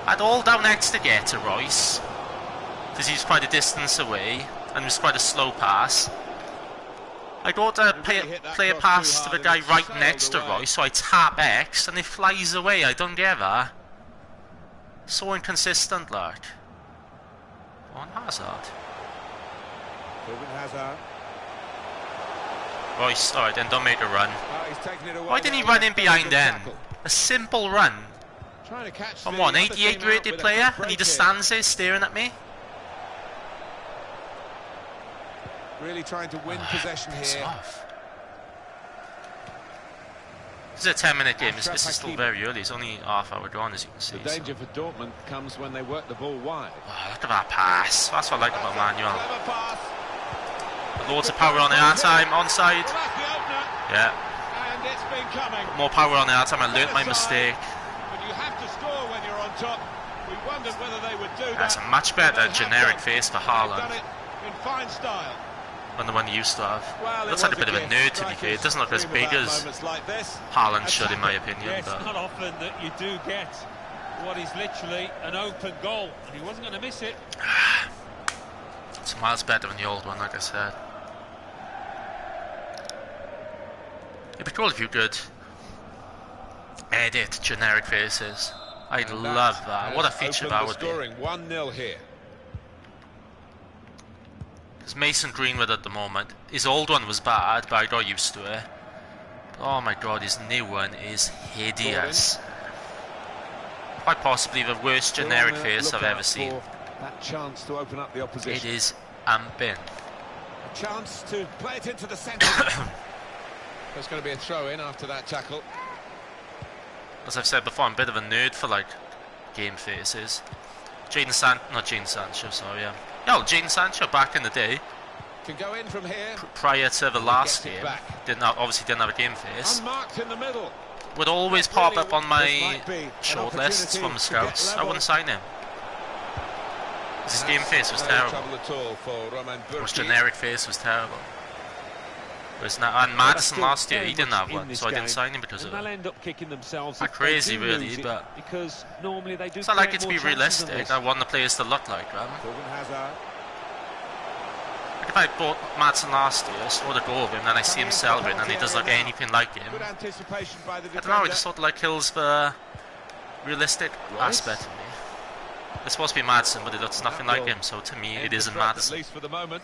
I had all down X to get to Royce, because he's quite a distance away, and it was quite a slow pass. I got to play a pass to the guy right next to Royce, so I tap X, and it flies away. I don't get that. So inconsistent, like. On Hazard. Royce, alright, then don't make a run. Why didn't he run in behind then? A simple run. From what, an 88 rated player, and he just stands there staring at me? Really trying to win possession here. This is a 10-minute game. This is still very early. It's only half hour gone, as you can see. The danger for Dortmund comes when they work the ball wide. Oh, look at that pass. That's what I like about Manuel. Loads of power on the outside, onside. Yeah. And it's been coming. More power on the outside. I learnt my mistake. But you have to score when you're on top. We wondered whether they would do that. That's a much better generic face for Haaland. In fine style. Than the one he used to have. Looks like a bit of a nerd, to be fair. It doesn't look as big as Haaland should, in my opinion. Yeah, it's not often that you do get what is literally an open goal, and he wasn't going to miss it. It's miles better than the old one, like I said. It'd be cool if you could edit generic faces. I'd love that. What a feature that would be. 1-0 here. Because Mason Greenwood at the moment, his old one was bad, but I got used to it. But oh my god, his new one is hideous. Quite possibly the worst generic face I've ever seen. That chance to open up the opposition. It is amping. A chance to play it into the centre. There's going to be a throw in after that tackle. As I've said before, I'm a bit of a nerd for like game faces. Jadon Sancho, sorry, yeah. No, Jadon Sancho back in the day. Can go in from here. Prior to the last game, obviously didn't have a game face. Unmarked in the middle. Would always pop up on my short lists from the scouts. I wouldn't sign him. His game face was terrible. His generic face was terrible. And Madison last year, he didn't have one, so I didn't sign him because of it. They'll end up kicking themselves. Not crazy, really, but because normally they do. It's not like it to be realistic. I want the players to look like them. Like if I bought Madison last year, scored a goal of him, and then I see him celebrating, and he doesn't look anything like him. I don't know. It just sort of like kills the realistic aspect of me. It's supposed to be Madison, but it looks nothing like him. So to me, it isn't Madison. At least for the moment.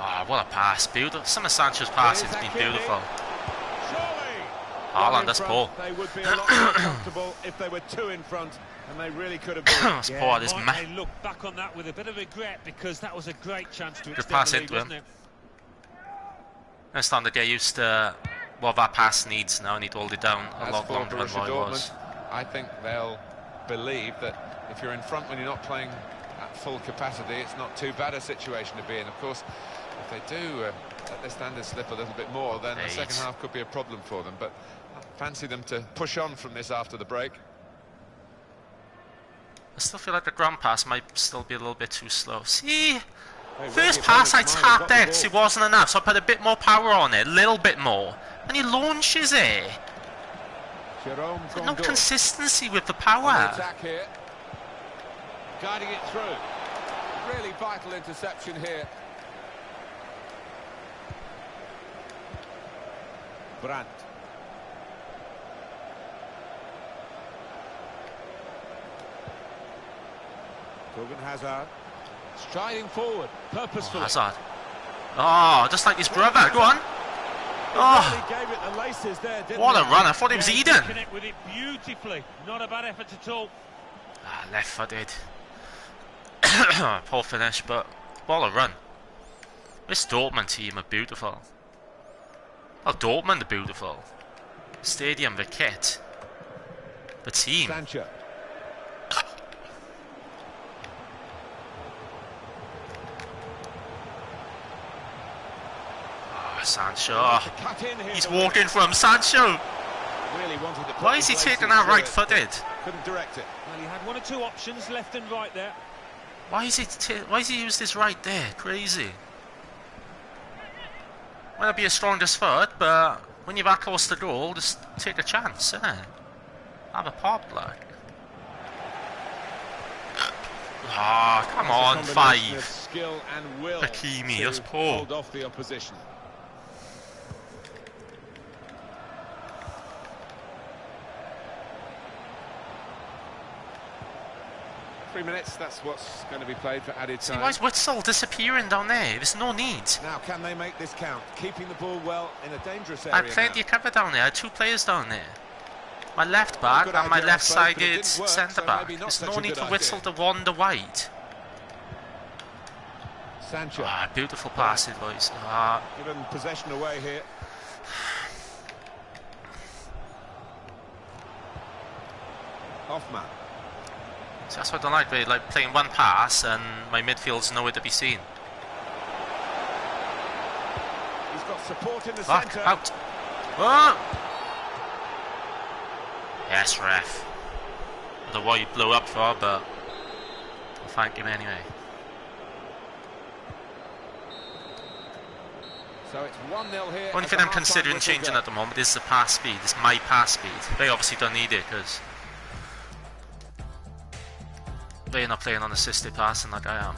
Oh, what a pass. Beautiful. Some of Sancho's passes has been beautiful. Haaland, that's poor. They would be a lot more comfortable if they were two in front, and they really could have been. That's poor. This I look back on that with a bit of regret because that was a great chance to good pass into him. I'm starting to get used to what that pass needs now. I need to hold it down a lot longer than what it was. I think they'll believe that if you're in front when you're not playing at full capacity, it's not too bad a situation to be in. Of course, if they do let their standards slip a little bit more, then the second half could be a problem for them. But I fancy them to push on from this after the break. I still feel like the ground pass might still be a little bit too slow. See? First pass I tapped X, it wasn't enough, so I put a bit more power on it, a little bit more. And he launches it. No consistency with the power. Attack here. Guiding it through. Really vital interception here. Brandt. Torgan Hazard. Striding forward, purposefully. Oh, Hazard. Oh, just like his brother. Go on. Oh, Really gave it the laces there, didn't what a he? run. I thought he was Eden. Connect with it beautifully. Not a bad effort at all. Ah, left-footed. Poor finish, but what a run. This Dortmund team are beautiful. Oh, Dortmund are beautiful. Stadium, the kit. The team. Sancho. Sancho. He's walking from Sancho. Really wanted to Why is he taking that right-footed? Couldn't direct it. Well, he had one or two options, left and right there. Why is he used his right there? Crazy. Might not be his strongest foot, but when you're that close to goal, just take a chance, innit? Have a pop, like. Ah, come on, 5. Skill and will. Hakimi, that's poor. Hold off the opposition. Minutes, that's what's going to be played for added time. See, why is Witzel disappearing down there? There's no need. Now, can they make this count? Keeping the ball well in a dangerous area. I had plenty of cover down there. I had 2 players down there. My left back and my left-sided centre-back. There's no need for Witzel to wander wide. Sancho. Ah, beautiful passing, boys. Ah. Given possession away here. Hoffman. So that's what I don't like. They like playing one pass and my midfield's nowhere to be seen. He's got support in the Fuck, centre. out. Oh! Yes, ref. I don't know what you blew up for, but I'll thank him anyway. So it's 1-0 here. One thing I'm considering changing at the moment is the pass speed. It's my pass speed. They obviously don't need it because they're not playing on assisted passing like I am.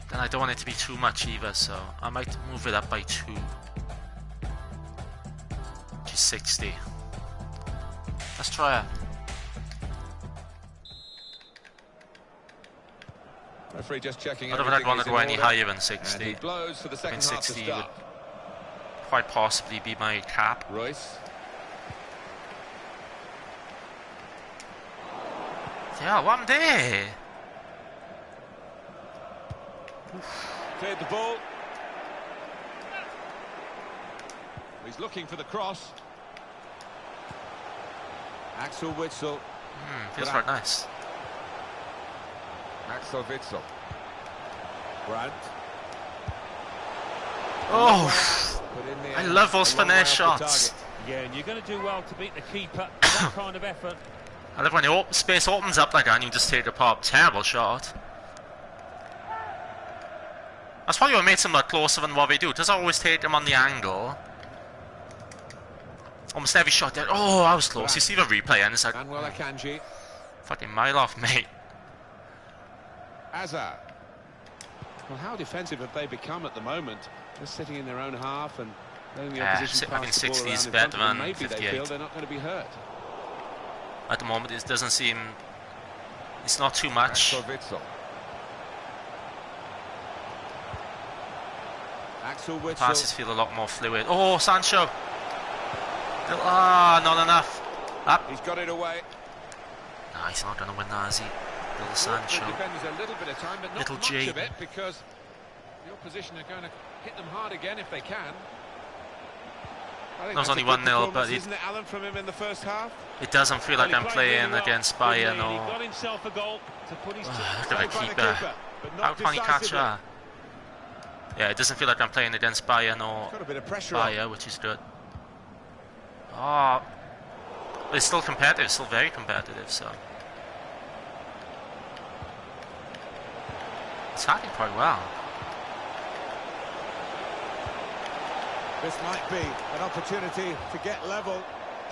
Then I don't want it to be too much either, so I might move it up by 2 to 60. Let's try it. Referee just checking. I don't think I'd want to go any higher than 60. He blows for the second I think half 60 to start. would quite possibly be my cap. Royce. Yeah, one there. Cleared the ball. He's looking for the cross. Axel Witsel. Feels quite nice. Axel Witsel. Brandt. Oh, I love those finesse shots. Yeah, and you're going to do well to beat the keeper. That kind of effort. I love when the space opens up like that and you just take a pop. Terrible shot. That's probably what makes them look closer than what they do. It doesn't always take them on the angle. Almost every shot there. Oh, I was close. You see the replay and it's like fucking mile off, mate. Hazard. Well, how defensive have they become at the moment? Just sitting in their own half and letting the opposition pass the ball 60 is around in better front of them. than Maybe 58. they feel they're not going to be hurt. At the moment, it doesn't seem. It's not too much. Axel Witsel. Passes feel a lot more fluid. Oh, Sancho. Ah, not enough. Up. He's got it away. No, he's not going to win that, is he? Little Sancho. A little bit of time, but not Little much G. of it, because the opposition are going to hit them hard again if they can. That was only 1-0, but isn't it, Alan, from him in the first half? It doesn't feel like I'm playing against Bayern or. He got himself a goal to put his Look at the keeper. How can he catch that? Yeah, it doesn't feel like I'm playing against Bayern or Got a bit of pressure Bayern, which is good. Oh, but it's still competitive, still very competitive, so. It's happening quite well. This might be an opportunity to get level.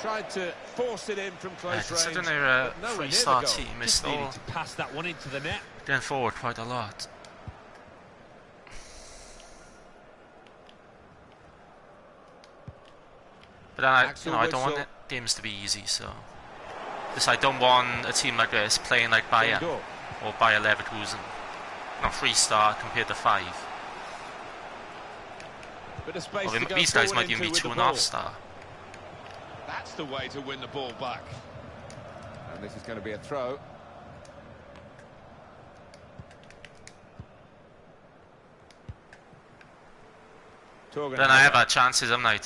Tried to force it in from close range. Considering they're a three-star team, it's Just needed still to pass that one into the net. going forward quite a lot. But then I don't want games to be easy, so I don't want a team like this playing like Bayern or Bayer Leverkusen. 3-star compared to 5. These guys might even be 2.5-star. That's the way to win the ball back. And this is going to be a throw. Then I have had chances, haven't I?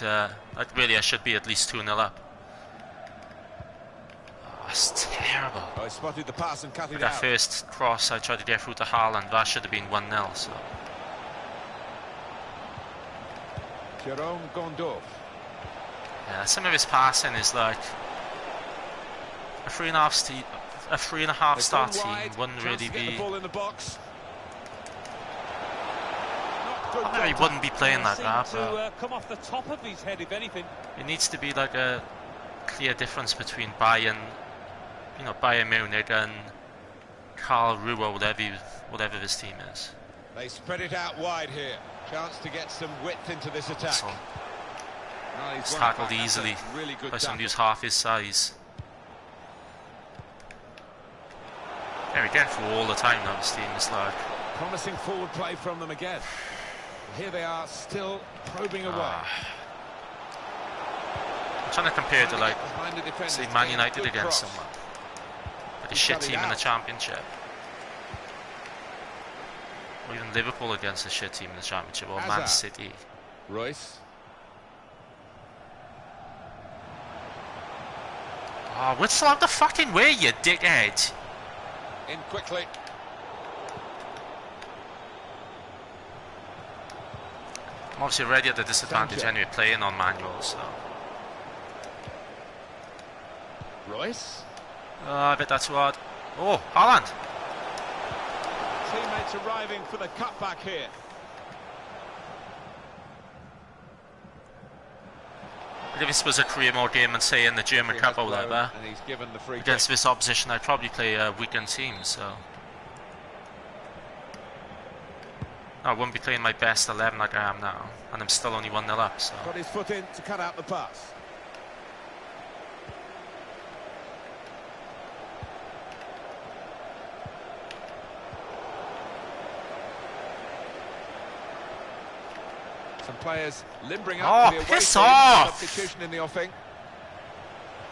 I should be at least 2-0 up. Oh, it's terrible. I spotted the pass and cut it out. That first cross I tried to get through to Haaland, that should have been 1-0. So. Jerome Gondorf. Yeah, some of his passing is like a 3.5-star team wouldn't really be. I know he wouldn't be playing like that, but come off the top of his head, if anything. It needs to be like a clear difference between Bayern, Bayern Munich and Karl Ruhr, whatever this team is. They spread it out wide here. Chance to get some width into this attack. So, he's tackled easily by somebody who's half his size. Yeah, we're getting through all the time now, this team is like. Promising forward play from them again. Here they are, still probing away. I'm trying to compare to, like, say, Man United against someone. Like a shit team in the Championship. Or even Liverpool against a shit team in the Championship. Or Man City. Royce. Oh, whistle out the fucking way, you dickhead. In quickly. I'm obviously already at the disadvantage anyway, playing on manuals, so. Royce. I bet that's hard. Oh, Haaland. Teammates arriving for the cutback here. If this was a career mode game and say in the German Cup or whatever, and he's given the free against this opposition, I'd probably play a weekend team, so. I wouldn't be playing my best 11 like I am now, and I'm still only 1-0 up, so. Got his foot in to cut out the pass. Some players limbering up to the away piss team. off! Substitution in the offing.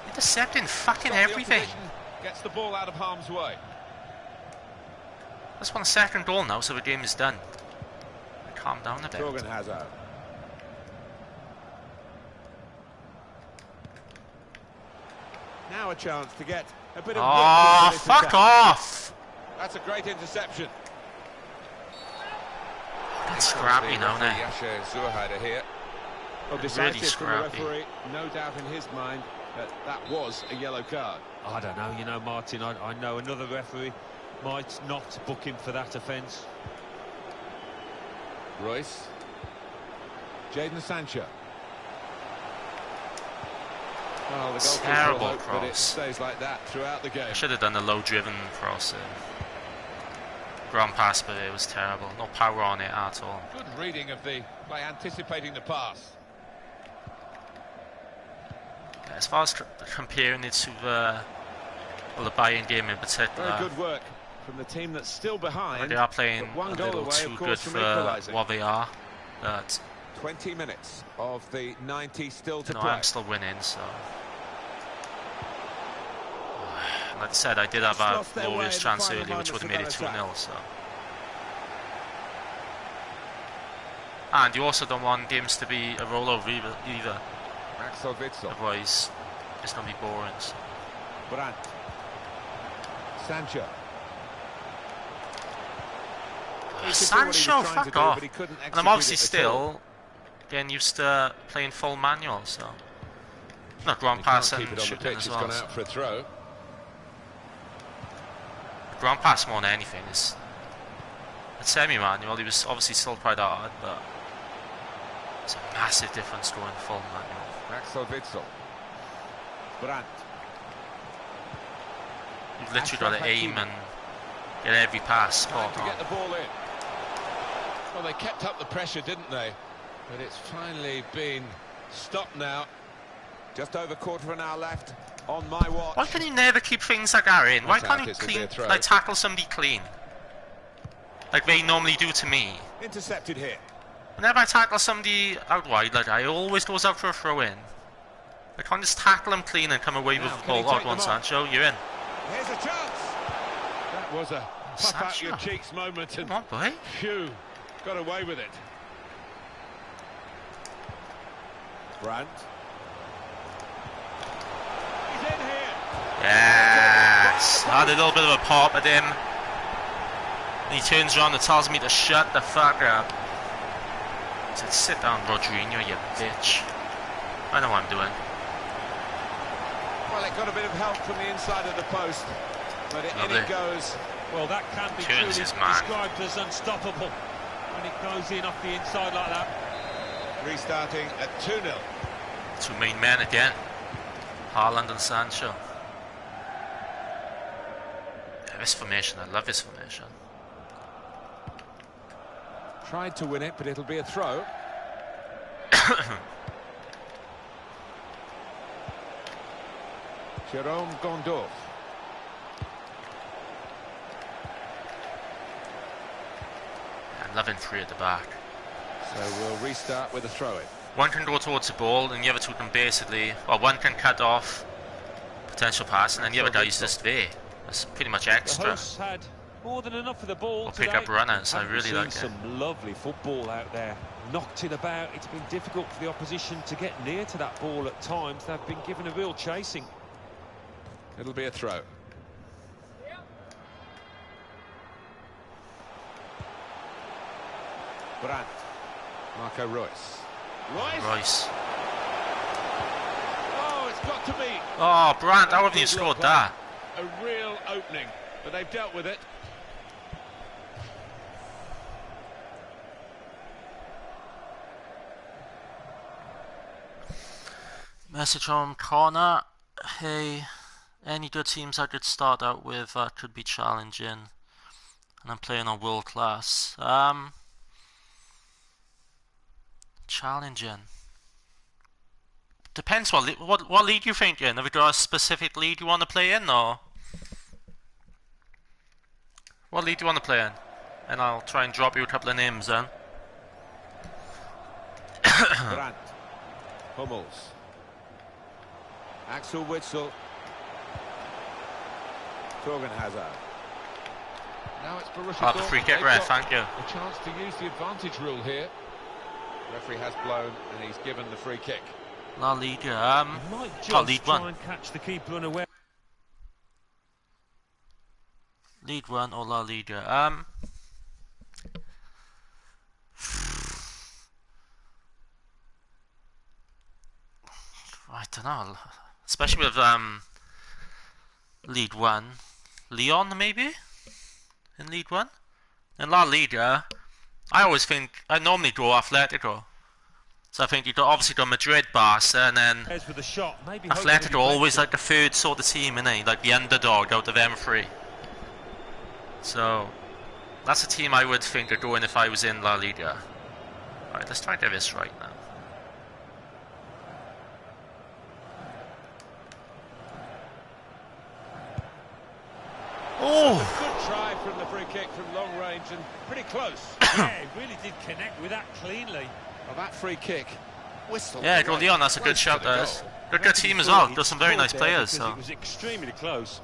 Intercepting fucking everything. Gets the ball out of harm's way. Just want a second goal now, so the game is done. Calm down a bit. Torgan Hazard. Now a chance to get a bit of width into this fuck attack. Off! That's a great interception. That's scrappy now, isn't it? Yasher Zurheider here. Well, really scrappy. From the referee, no doubt in his mind that was a yellow card. I don't know, Martin, I know another referee might not book him for that offence. Royce. Jadon Sancho. Well, the terrible cross. it stays like that throughout the game. I should have done a low-driven cross. Ground pass, but it was terrible. No power on it at all. Good reading of the by anticipating the pass. As far as comparing it to the Bayern game in particular, very good work from the team that's still behind. They are playing a little too good for what they are. But 20 minutes of the 90 still to play. I'm still winning, so. Like I said, I did have a glorious chance earlier, which would have made it 2-0. So. And you also don't want games to be a rollover either. Otherwise, it's going to be boring. So. Brandt. Sancho. Sancho, fuck off. And I'm obviously still getting used to playing full manual, so. Not ground pass and shooting as well. Out for a throw. Ground pass more than anything is. At semi-manual, he was obviously still quite hard, but it's a massive difference going full manual. Axel Witsel. Brandt. You've literally got to aim and get every pass spot on. To get the ball in. Well, they kept up the pressure, didn't they? But it's finally been stopped now. Just over quarter of an hour left on my watch. Why can you never keep things like that in? Why can't you clean, like tackle somebody clean? Like they normally do to me. Intercepted here. Whenever I tackle somebody out wide, like I always goes out for a throw in. I can't just tackle them clean and come away with the ball. Odd one, Sancho, you're in. Here's a chance. That was a puff out your cheeks moment, and come on, boy. Phew, got away with it. Brandt. He's in here. Yes. I had a little bit of a pop at him. And he turns around and tells me to shut the fuck up. He said, sit down, Rodrigo, you bitch. I know what I'm doing. Well, it got a bit of help from the inside of the post, but in it goes. Well, that can be truly described as unstoppable when it goes in off the inside like that. Restarting at 2-0. Two main men again, Haaland and Sancho. Yeah, this formation, I love this formation. Tried to win it, but it'll be a throw. Jerome Gondorf. I'm loving three at the back. So we'll restart with a throw-in. One can go towards the ball, and the other two can basically... Well, one can cut off potential pass, and then the other guy's just there. That's pretty much extra. The hosts had more than enough of the ball or pick up runners. I really like it. Some lovely football out there. Knocked it about. It's been difficult for the opposition to get near to that ball at times. They've been given a real chasing. It'll be a throw. Brandt. Marco Reus. Reus. Oh, it's got to be. Oh, Brandt, how have you scored that? A real opening, but they've dealt with it. Message from Connor. Hey, any good teams I could start out with could be challenging, and I'm playing on world class. Challenging. Depends what league you're thinking. Have you got a specific league you want to play in, or what league do you want to play in? And I'll try and drop you a couple of names then. Brandt. Hummels. Axel Witsel. Torgan Hazard. Now it's Borussia Dortmund. The free kick ref, thank you. A chance to use the advantage rule here. The referee has blown and he's given the free kick. La Liga, League One. Try and catch the keeper unaware. League One or La Liga? I don't know. Especially with League One, Lyon maybe in League One. In La Liga, I normally go Atletico. So I think you got obviously got Madrid, Barca, and then Atletico always like the third sort of team, innit? Like the underdog out of M3. So that's a team I would think of going if I was in La Liga. Alright, let's try to get this right now. Oh! Good try from the free kick from long range and pretty close. Yeah, it really did connect with that cleanly. Well, that free kick. Whistle. Yeah, go Lyon, that's a good shout there. Good team as well. Got some very nice players. So. It was extremely close.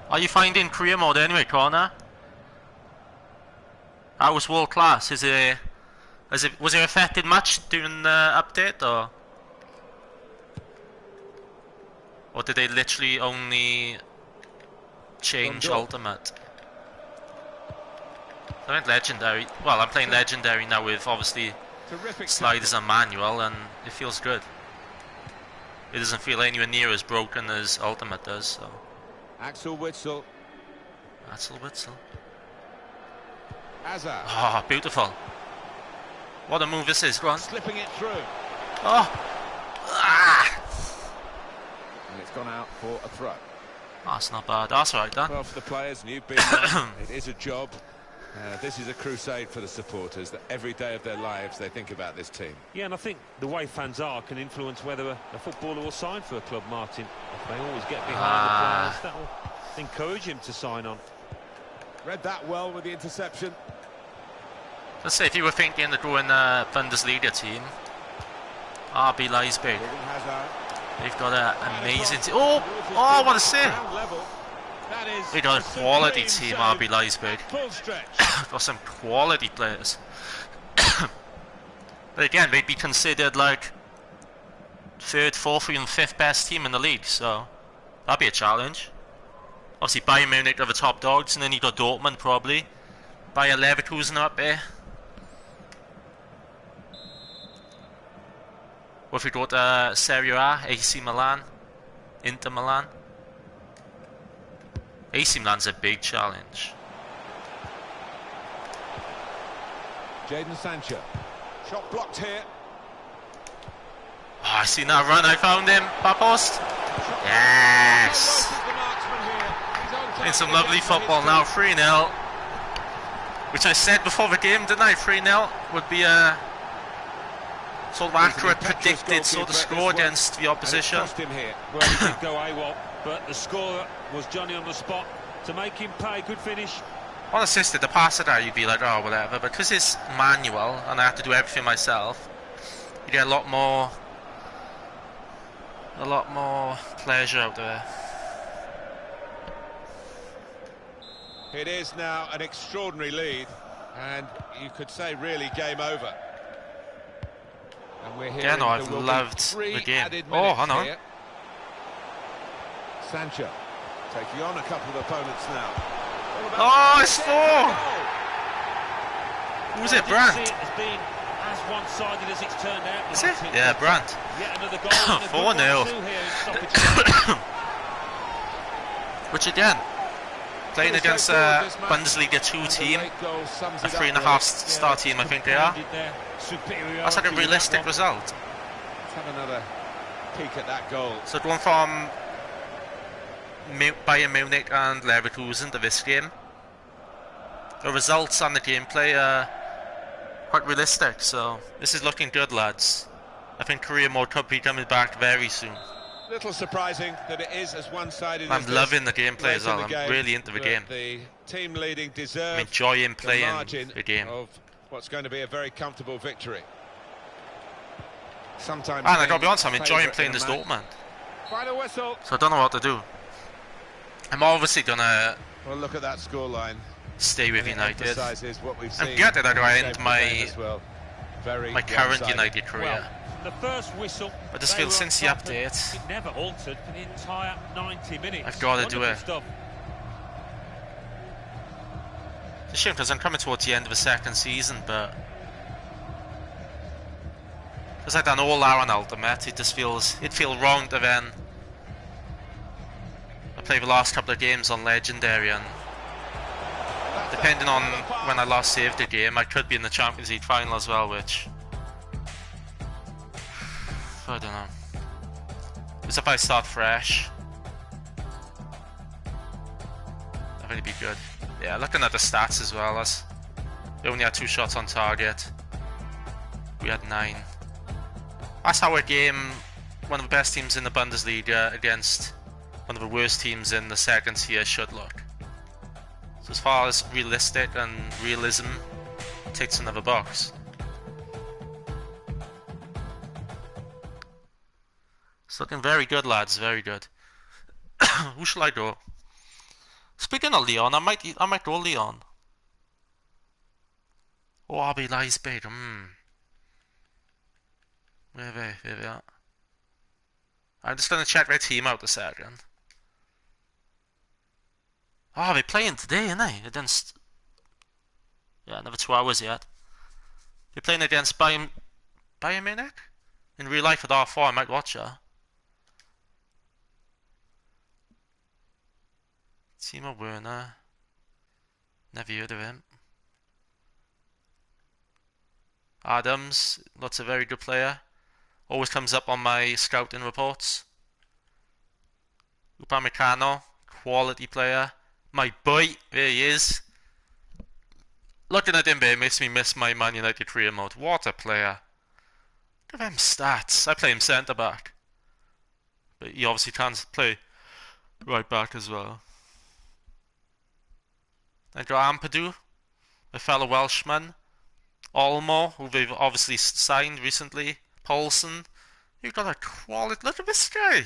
Are you finding career mode anyway, Connor? How was world class? Was it affected much during the update, or did they literally only change Ultimate? I went Legendary. Well, I'm playing Legendary now with obviously sliders and manual, and it feels good. It doesn't feel anywhere near as broken as Ultimate does. So. Axel Witsel. Hazard. Oh, beautiful. What a move this is. Go on. Slipping it through. Oh. Ah. And it's gone out for a throw. That's not bad. That's alright, Dan. Well, for the players, and you've been there, it is a job. This is a crusade for the supporters, that every day of their lives they think about this team. Yeah, and I think the way fans are can influence whether a footballer will sign for a club, Martin. If they always get behind the players, that will encourage him to sign on. Read that well with the interception. Let's say if you were thinking of going a Bundesliga team, RB Leipzig. They've got an amazing team. Oh, what a save! They got a quality team, RB Leipzig. Got some quality players. But again, they'd be considered like third, fourth, even fifth best team in the league, so that'd be a challenge. Obviously, Bayern Munich are the top dogs, and then you got Dortmund probably. Bayer Leverkusen up there. Or if we go to Serie A, AC Milan, Inter Milan. AC Milan's a big challenge. Jadon Sancho. Shot blocked here. Oh, I seen that run, I found him. Back post. Yes! Playing some lovely football now, 3-0. Which I said before the game, didn't I? 3-0 would be a sort of accurate, predicted sort of score against the opposition. Well, he did go AWOL, but the scorer was Johnny on the spot to make him pay. Good finish. On assisted, the passer there, you'd be like, oh, whatever. But because it's manual and I have to do everything myself, you get a lot more pleasure out there. It is now an extraordinary lead, and you could say really game over. And we're here. Yeah, no, I've loved the game. Oh, hang on. Sancho taking on a couple of opponents now. Oh, it's 4! Who's it, Brandt? It has been as one-sided as it's turned out. Is it? Yeah, Brandt. Yet another goal. 4-0. Which again, playing against a Bundesliga 2 team, a 3.5-star team, I think they are. That's like a realistic result. Let's have another peek at that goal. So going from Bayern Munich and Leverkusen to this game, the results and the gameplay are quite realistic, so this is looking good, lads. I think Korea Mode could be coming back very soon. Little surprising that it is as one-sided as I'm loving the gameplay as well. I'm really into the game. The team leading deserve I'm enjoying playing the game. Of what's going to be a very comfortable victory. Sometimes, and I gotta be honest, I'm enjoying playing this Dortmund. Final whistle. So I don't know what to do. I'm obviously gonna look at that scoreline. Stay with United. I'm gutted that I end my current United career. Well, the first whistle, I just feel since the update, it never altered for the entire 90 minutes. I've got to do it. Stuff. It's a shame because I'm coming towards the end of the second season, but because I've done all out on Ultimate, it feels wrong to then I play the last couple of games on Legendary, and depending on when I last saved the game, I could be in the Champions League final as well, which I don't know. Because if I start fresh, I think it'd be good. Yeah, looking at the stats as well, they only had 2 shots on target. We had 9. That's how a game, one of the best teams in the Bundesliga against one of the worst teams in the second tier should look. So as far as realistic and realism, it ticks another box. It's looking very good, lads, very good. Who shall I go? Speaking of Leon, I might go Leon. Oh, RB Leipzig. Where are they at? I'm just gonna check their team out a second. Oh, they're playing today, aren't they? Against... Yeah, another 2 hours yet. They're playing against Bayern Munich? In real life at R4, I might watch her. Timo Werner. Never heard of him. Adams, lots of very good player. Always comes up on my scouting reports. Upamecano, quality player. My boy, there he is. looking at him there makes me miss my Man United career mode. What a player. Look at them stats. I play him centre back. But he obviously can't play right back as well. Then got Ampadu, a fellow Welshman. Olmo, who they've obviously signed recently. Paulson. You've got a quality. Look at this guy.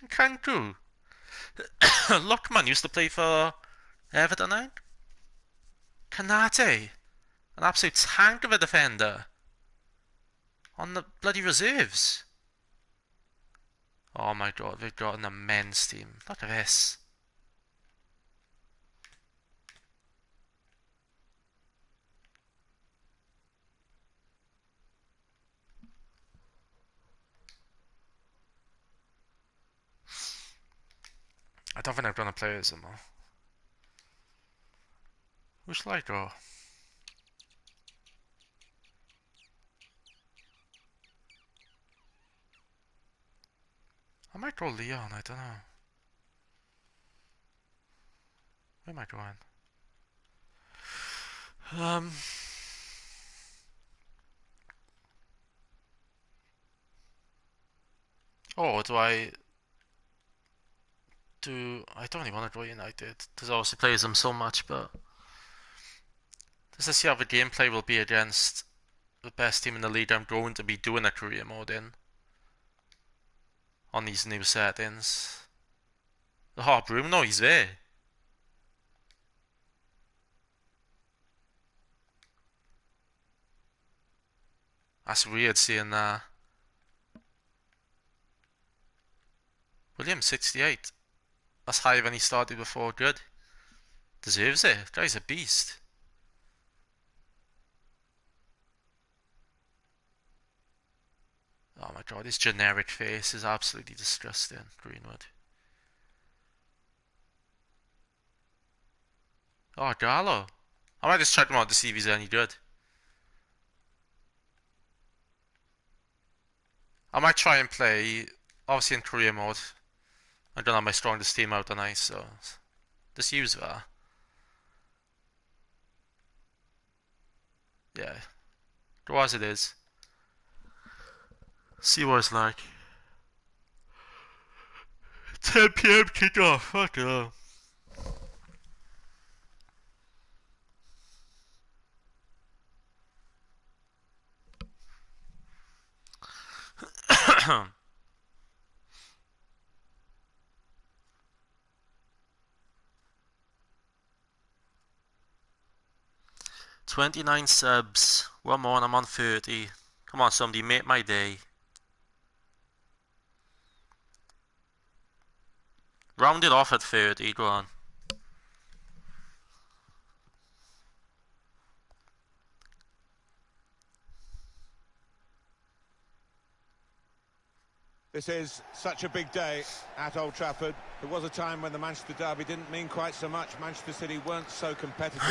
You can't do. Lookman used to play for Everton, I think. Kanate. An absolute tank of a defender. On the bloody reserves. Oh my god, they've got an immense team. Look at this. I don't think I'm gonna play this anymore. Who shall I go? I might go Leon, I don't know. Where am I going? Oh, I don't really want to go United, because I obviously plays them so much, but just to see how the gameplay will be against the best team in the league I'm going to be doing a career mode in. On these new settings. Oh, Bruno, he's there. That's weird seeing that. William, 68. That's higher than he started before. Good. Deserves it. Guy's a beast. Oh my god, his generic face is absolutely disgusting. Greenwood. Oh, Gallo. I might just check him out to see if he's any good. I might try and play, obviously in career mode. I don't have my strongest team out tonight, so just use that. Yeah. Go as it is. See what it's like. 10 PM kickoff. Fuck off. $29 subs. One more and I'm on 30. Come on, somebody, make my day. Round it off at 30, go on. This is such a big day at Old Trafford. There was a time when the Manchester derby didn't mean quite so much. Manchester City weren't so competitive.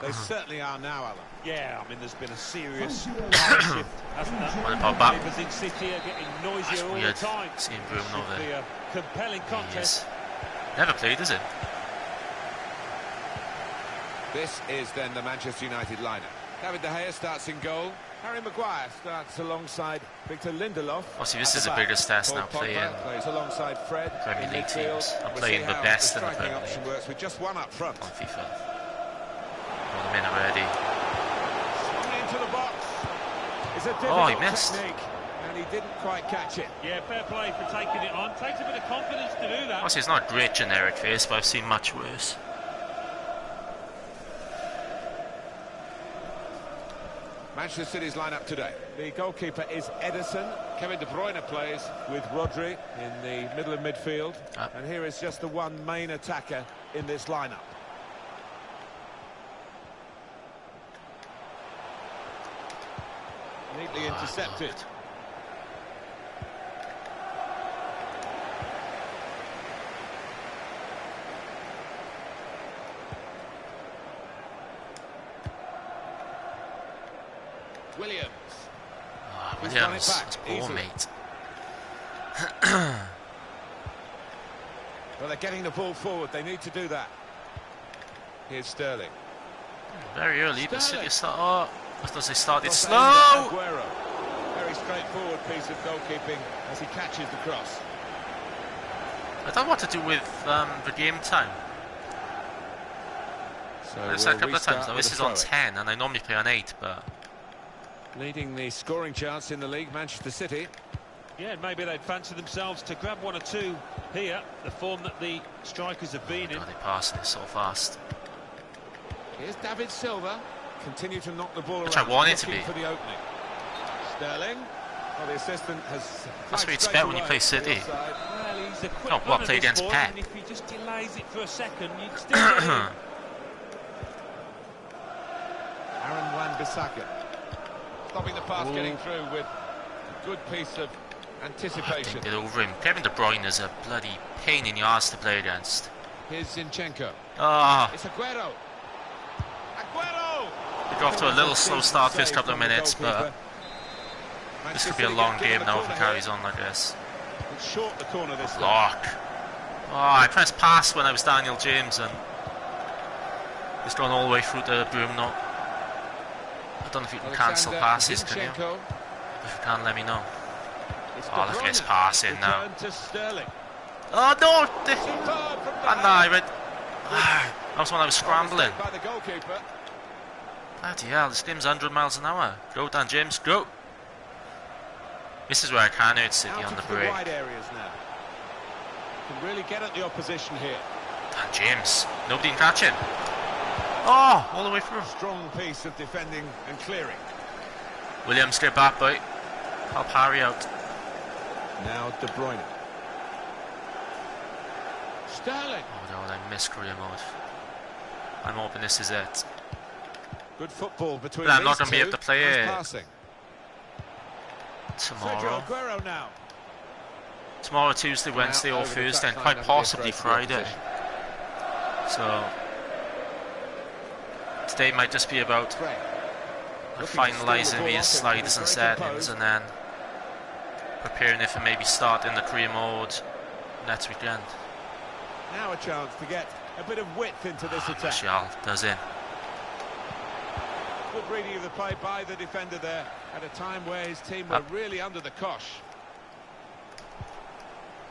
They certainly are now, Alan. Yeah, I mean, there's been a serious power shift, hasn't there? Neighbours in City are getting noisier all the time. Seeing Bruno there. Be a compelling contest. Never played, is it? This is then the Manchester United lineup. David De Gea starts in goal. Harry Maguire starts alongside Victor Lindelof. Obviously, this is the biggest test now, playing plays alongside Fred. Premier League teams. I'm playing the best in the Premier League. Works with just one up front. On FIFA. Got them in already. Into the box. It's a difficult he missed. Technique, and he didn't quite catch it. Yeah, fair play for taking it on. Takes a bit of confidence to do that. Obviously, it's not a great generic face, but I've seen much worse. Manchester City's lineup today. The goalkeeper is Ederson. Kevin De Bruyne plays with Rodri in the middle of midfield. And here is just the one main attacker in this lineup. Neatly intercepted. Williams. Oh, Williams, that's poor, mate. Well, they're getting the ball forward. They need to do that. Here's Sterling. Very early, but City start. Oh, as they started slow. Very straightforward piece of goalkeeping as he catches the cross. I don't know what to do with the game time. So I've said a couple of times now, this is on 10 and I normally play on 8, but... Leading the scoring chance in the league, Manchester City. Yeah, maybe they'd fancy themselves to grab 1 or 2 here, the form that the strikers have been in. God, they passing it so fast. Here's David Silva. Continue to knock the ball around. Which I want it to be. For the opening. Sterling. Well, the assistant has... That's what you expect when you play City. Well, he's a quick Oh, what, play against Pep? And if he just delays it for a second, you'd still get him. Aaron Wan-Bissaka. Stopping the pass, getting through with a good piece of anticipation. Get over him. Kevin De Bruyne is a bloody pain in the arse to play against. Here's Zinchenko. Ah. It's Aguero. Aguero! We got off to a little slow start first couple of minutes, but this could be a long game now if it carries on like this. It's short the corner this Block. Oh, I pressed pass when I was Daniel James and it's gone all the way through to Bruno. I don't know if you can cancel passes, can you? If you can, let me know. Oh, look at this pass in now. Oh no! That was when I was scrambling. Bloody hell, this game's 100 miles an hour. Go, Dan James, go! This is where I can hurt City on the break. Can really get at the opposition here. Dan James, nobody can catch him. Oh, all the way through. Strong piece of defending and clearing. Williams, get back, boy. Help Harry out. Now De Bruyne. Sterling. Oh no, I missed career mode. I'm hoping this is it. Good football between I'm not going to be able to play it tomorrow. Aguero now. Tomorrow, Tuesday, Wednesday or Thursday, and quite possibly Friday. So today might just be about finalising these sliders and settings and then preparing it for maybe starting the career mode next weekend. Now a chance to get a bit of width into this attack. Martial does it. Good reading of the play by the defender there at a time where his team were really under the cosh.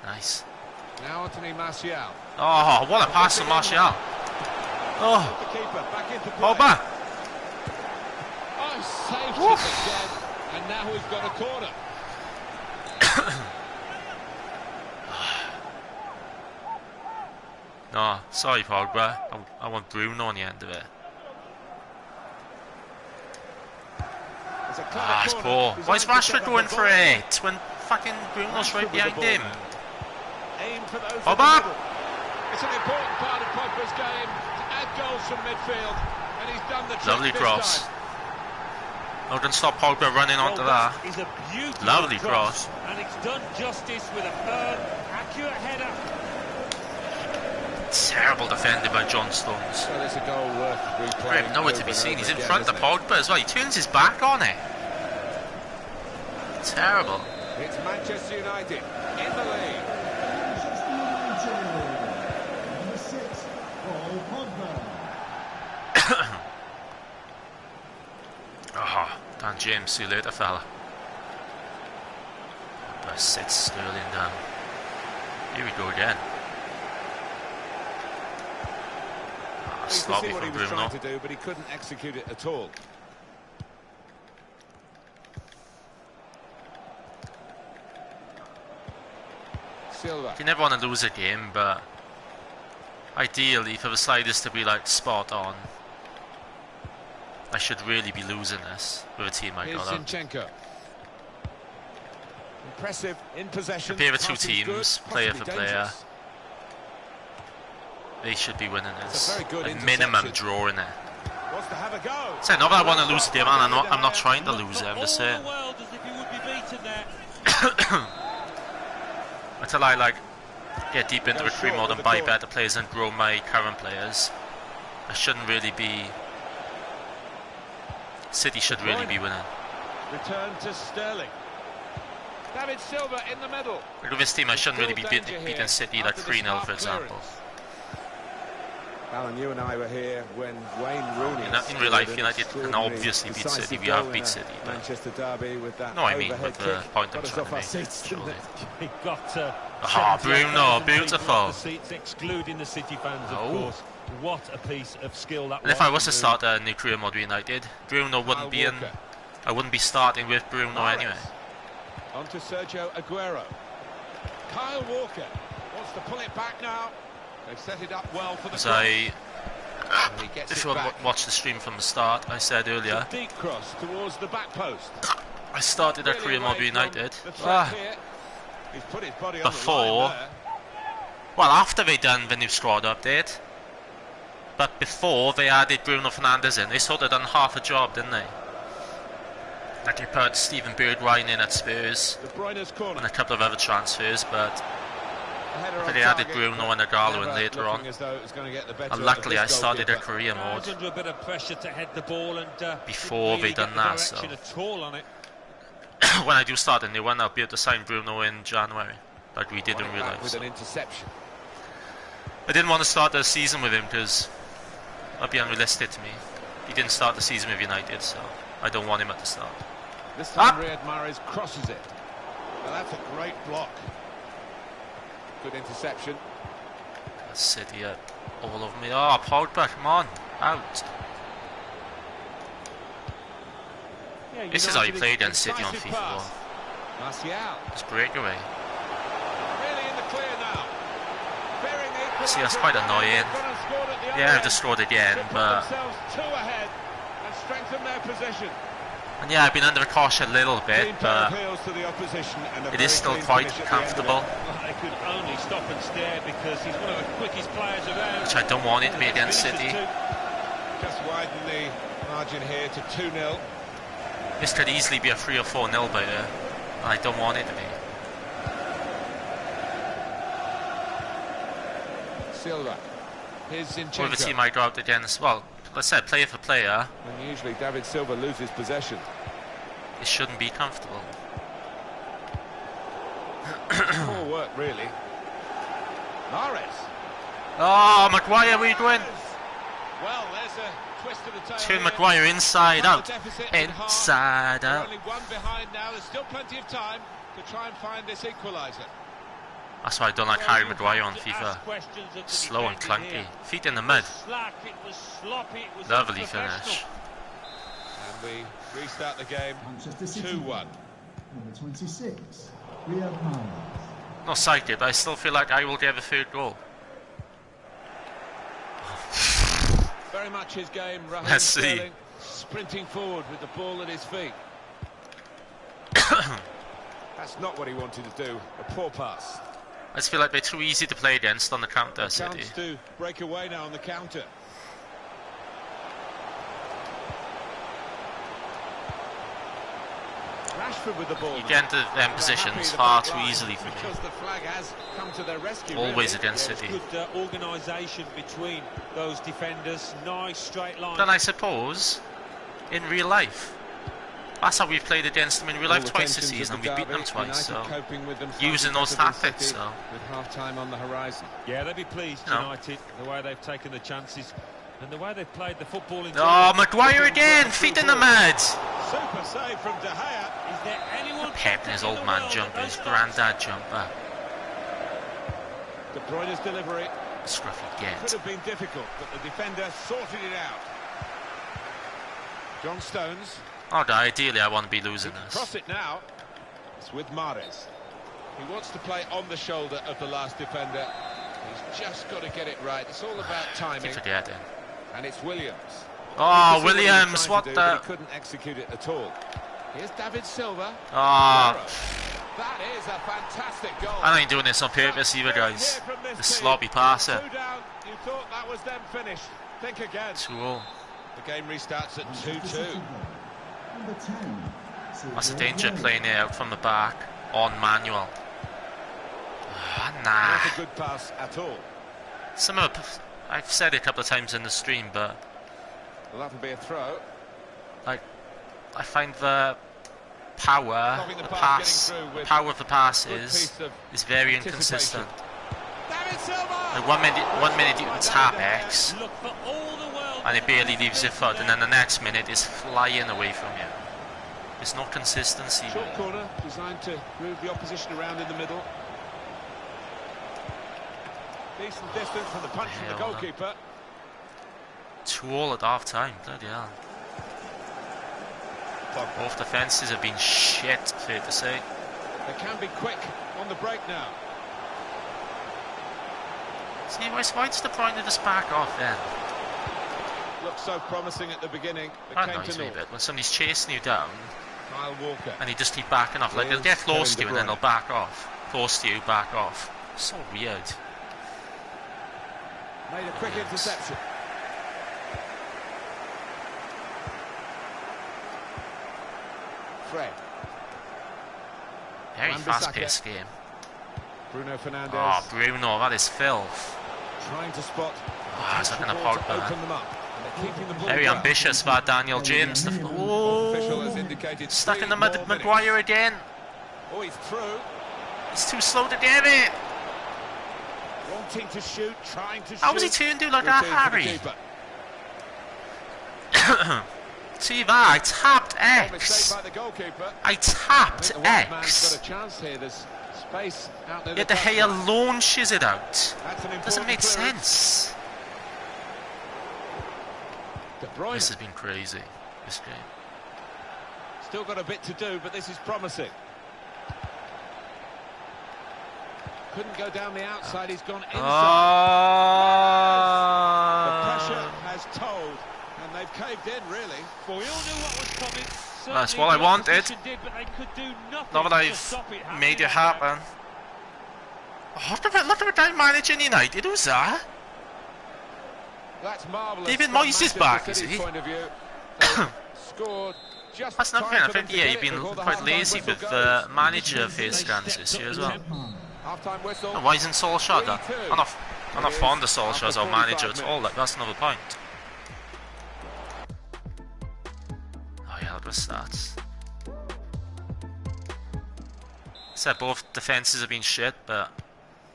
Nice. Now Anthony Martial. Oh, what a pass from Martial. Oh, the keeper back into play. hold back. Oh, saved it again, and now we've got a corner. No, sorry Pogba. I want Bruno on the end of it. Ah, it's poor. Why is Rashford going for it when fucking Bruno's right behind him? Pogba! It's an important part of Pogba's game to add goals from midfield, and he's done the trick. Lovely cross. I can stop Pogba running onto that. Is a beautiful lovely cross. And it's done justice with a firm, accurate header. Terrible defended by John Stones. Well, it's a goal worth replaying. Nowhere to be seen. He's in front of Pogba as well. He turns his back on it. Terrible. It's Manchester United in the lead. Oh, Dan James, see you later, fella. Pogba sits Sterling down. Here we go again. Sloppy what he was trying to do, but he couldn't execute it at all. Silva. You never want to lose a game, but ideally for the sliders to be like spot on, I should really be losing this with a team I got up. Zinchenko. Impressive in possession. Compare the two teams, player for player. They should be winning this. A minimum draw in it. So not that I want to lose the game, man. I'm not trying to lose it. I'm just saying. Until I like get deep into the career mode and buy better players and grow my current players, I shouldn't really be. City should really be winning. Return to Sterling. David Silva in the middle. Like with this team, I shouldn't really be beating City like 3-0, for example. Alan, you and I were here when Wayne Rooney... In real life, United can obviously beat City. We have beat City. Manchester derby with that no, I mean with the point I'm trying to make. Surely. He got Bruno, beautiful. The seats, excluding the City fans, of course. What a piece of skill that was. And if I was to start a new career mode with United, Bruno wouldn't be in. I wouldn't be starting with Bruno anyway. On to Sergio Aguero. Kyle Walker wants to pull it back now. They've set it up well for the if you watch the stream from the start, I said earlier, deep cross towards the back post. I started a career mode with United He's put his body before, well, after they done the new squad update, but before they added Bruno Fernandes in. They sort of done half a job, didn't they? Like they put Stephen Bergwijn in at Spurs and a couple of other transfers, but they added Bruno and Aguero in later on. And luckily I started a career mode under a bit of pressure to head the ball and before they done that, so when I do start a new one, I'll be able to sign Bruno in January, like we did in real life. With an interception. I didn't want to start the season with him because that'd be unrealistic to me. He didn't start the season with United, so I don't want him at the start. This time Riyad Mahrez crosses it. Well, that's a great block. Good interception. City all over me. Oh, Pogba, come on, out. Yeah, this is how you play against City on FIFA. It's breakaway. Really in the clear now. See, that's quite annoying. Yeah, I've just scored again, but... And yeah, I've been under the caution a little bit, but it is still quite comfortable. They could only stop and stare because he's one of the quickest players around. Which I don't want it to be against City. Just widen the margin here to 2-0. This could easily be a 3 or 4-0 by here. I don't want it to be. Silva. Here's Zinchenko. Or the team I go out against, well, let's say player for player. And usually David Silva loses possession. It shouldn't be comfortable. More work, really. Mahrez. Oh, Maguire, what are you doing? Well, there's a twist of the tail. Turn Maguire inside out. Inside out. Only one behind now. There's still plenty of time to try and find this equaliser. That's why I don't like Harry Maguire on FIFA. Slow and clunky. Feet in the mud. Lovely finish. And we restart the game 2-1. Number 26, Riyad Mahrez. Not psyched, but I still feel like I will get the third goal. Very much his game, Raheem Let's see. Sterling, sprinting forward with the ball at his feet. That's not what he wanted to do. A poor pass. I just feel like they're too easy to play against on the counter, City. Chance to break away now on the counter. Rashford with the ball. You get into them positions far too easily for me. Because the flag has come to their rescue. Always really. against City. Good organisation between those defenders. Nice straight line. Then I suppose, in real life, that's how we've played against them in real life twice this season, and we've beaten them twice, so using those tactics, so. With half-time on the horizon. Yeah, they'll be pleased, United, the way they've taken the chances and the way they've played the football. Oh, Maguire again, feet in the mud. Super save from De Gea. Is there anyone? Pep and his old man jumper, his granddad jumper. De Bruyne's delivery. Scruffy Could get. have been difficult, but the defender sorted it out. John Stones. Oh, ideally I want to be losing this. Cross it now. It's with Mahrez. He wants to play on the shoulder of the last defender. He's just got to get it right. It's all about timing. Keep forgetting. And it's Williams. Oh, Williams, what the... But he couldn't execute it at all. Here's David Silva. Oh. That is a fantastic goal. I ain't doing this on purpose either, guys. The sloppy passer. 2 down. You thought that was them finished. Think again. 2-0. The game restarts at 2-2. Number 10, That's a danger playing it out from the back on manual. Nah. Not a good pass at all. Some of I've said it a couple of times in the stream, but Well, that'll be a throw. like I find the power, the pass, the power of the passes is very inconsistent. David Like one minute you can tap X, and it barely leaves your foot, and then the next minute it's flying away from you. There's no consistency. Short corner designed to move the opposition around in the middle. Decent distance from the punch from the goalkeeper. 2-2 at half time, bloody hell. Both defences have been shit, fair to say. They can be quick on the break now. See, why's the point of just back off then? Looked so promising at the beginning, but that came annoys to me a naught. bit when somebody's chasing you down, Kyle Walker. and you just keep backing off. Like they'll get close to you and then they'll back off. Close to you, back off. So weird. Made a quick interception. Fred. Very fast-paced game. Bruno Fernandes. Oh, Bruno, that is filth. Trying to spot. Oh, is that going to Pogba? Open them up. Keeping the ball Very down. ambitious for Daniel James. Official has Oh, indicated stuck in the 3 mud. more minutes. Maguire again. Oh, he's through. He's too slow to get it. Wanting to shoot, trying to shoot. How was he turned to like that, Return to the Harry? keeper. See that? I tapped Mistake X. by the goalkeeper. I I tapped think the white man's X. got a chance here. There's space out there. Yet the hair launches it out. That's an important Doesn't make clearance. sense. De Bruyne. This has been crazy, this game. Still got a bit to do, but this is promising. Couldn't go down the outside, he's gone inside. The pressure has told, and they've caved in, really. Well, we all knew what was coming. That's Certainly what I the wanted. opposition did, but they could do nothing Now that to I've stop it made it happening. happen. Oh, look at the guy managing United. Who's that? That's marvellous. David from Moyes is Manchester back, is City's he? point of view. They've scored just That's not time fair. I for them think, to yeah, get you've it been before the quite half-time lazy whistle with goes. the manager face scans this year as well. Half-time whistle. And why isn't Solskjaer there? 3-2. I'm not fond of Solskjaer as our manager at all. Like, that's another point. Oh yeah, look at the stats. Said both defences have been shit, but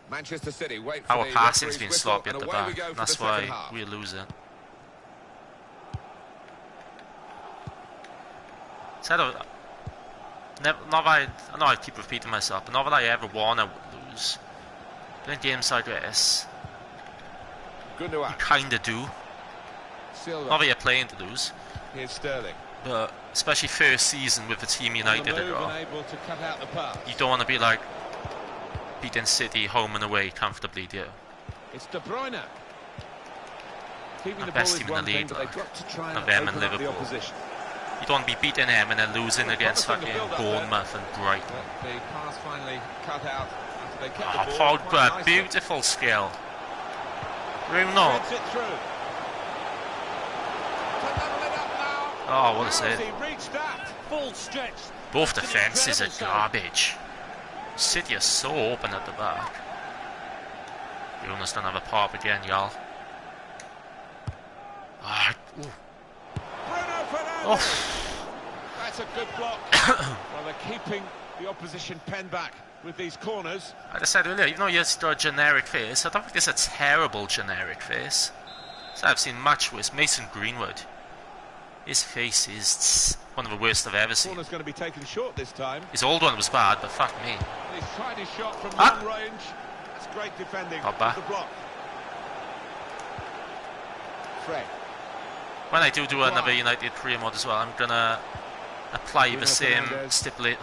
Manchester City wait for our the passing's referee's been whistle, sloppy at and the away we back. go for That's the why second half. we lose it. Said not that I know I keep repeating myself, but not that I ever want to lose. But in games like this, you kinda do. Not that you're playing to lose. Here's Sterling. But especially first season with the Team United ago, Able to cut out the pass. you don't want to be like beating City home and away comfortably, do you? It's De Bruyne. Keeping Our the best ball team is in one the thing, league, but they like, got to try and of them and open up the Liverpool. opposition. You don't want to be beating them and then losing against fucking Bournemouth and Brighton. But the pass finally cut out after they kept Oh, the ball quite Pogba, nicely. beautiful skill. Bruno. Threads it through. To level it up now. Oh, what a How save. has he reached that? Full stretch. Both That's an defences are incredible save. garbage. City are so open at the back. Bruno's done have a pop again, y'all. Ah, ooh. Bruno Fernandes. Oh. That's a good block. Well, they're keeping the opposition pen back with these corners. Like I said earlier, even though you've got a generic face, I don't think it's a terrible generic face. So I've seen much worse. Mason Greenwood. His face is one of the worst I've ever seen. Corner's going to be taken short this time. His old one was bad, but fuck me. He's tried his shot from Ah. long range. That's great defending. Pogba. The block. Fred. When I do another United career mode as well, I'm gonna apply Bruno the same Fernandes. stipulate.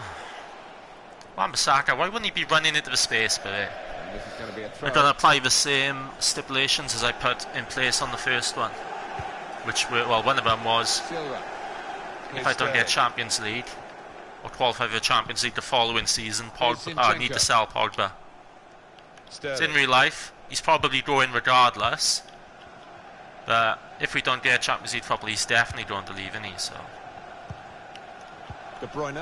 Wan-Bissaka, why wouldn't he be running into the space, but And this is going to be a throw. I'm gonna apply the same stipulations as I put in place on the first one. Which were, well, one of them was Silva. if I don't get Champions League or qualify for the Champions League the following season, Pogba, I need to sell Pogba. It's in real life, he's probably going regardless. But if we don't get Champions League properly, he's definitely going to leave, isn't he? So. De Bruyne.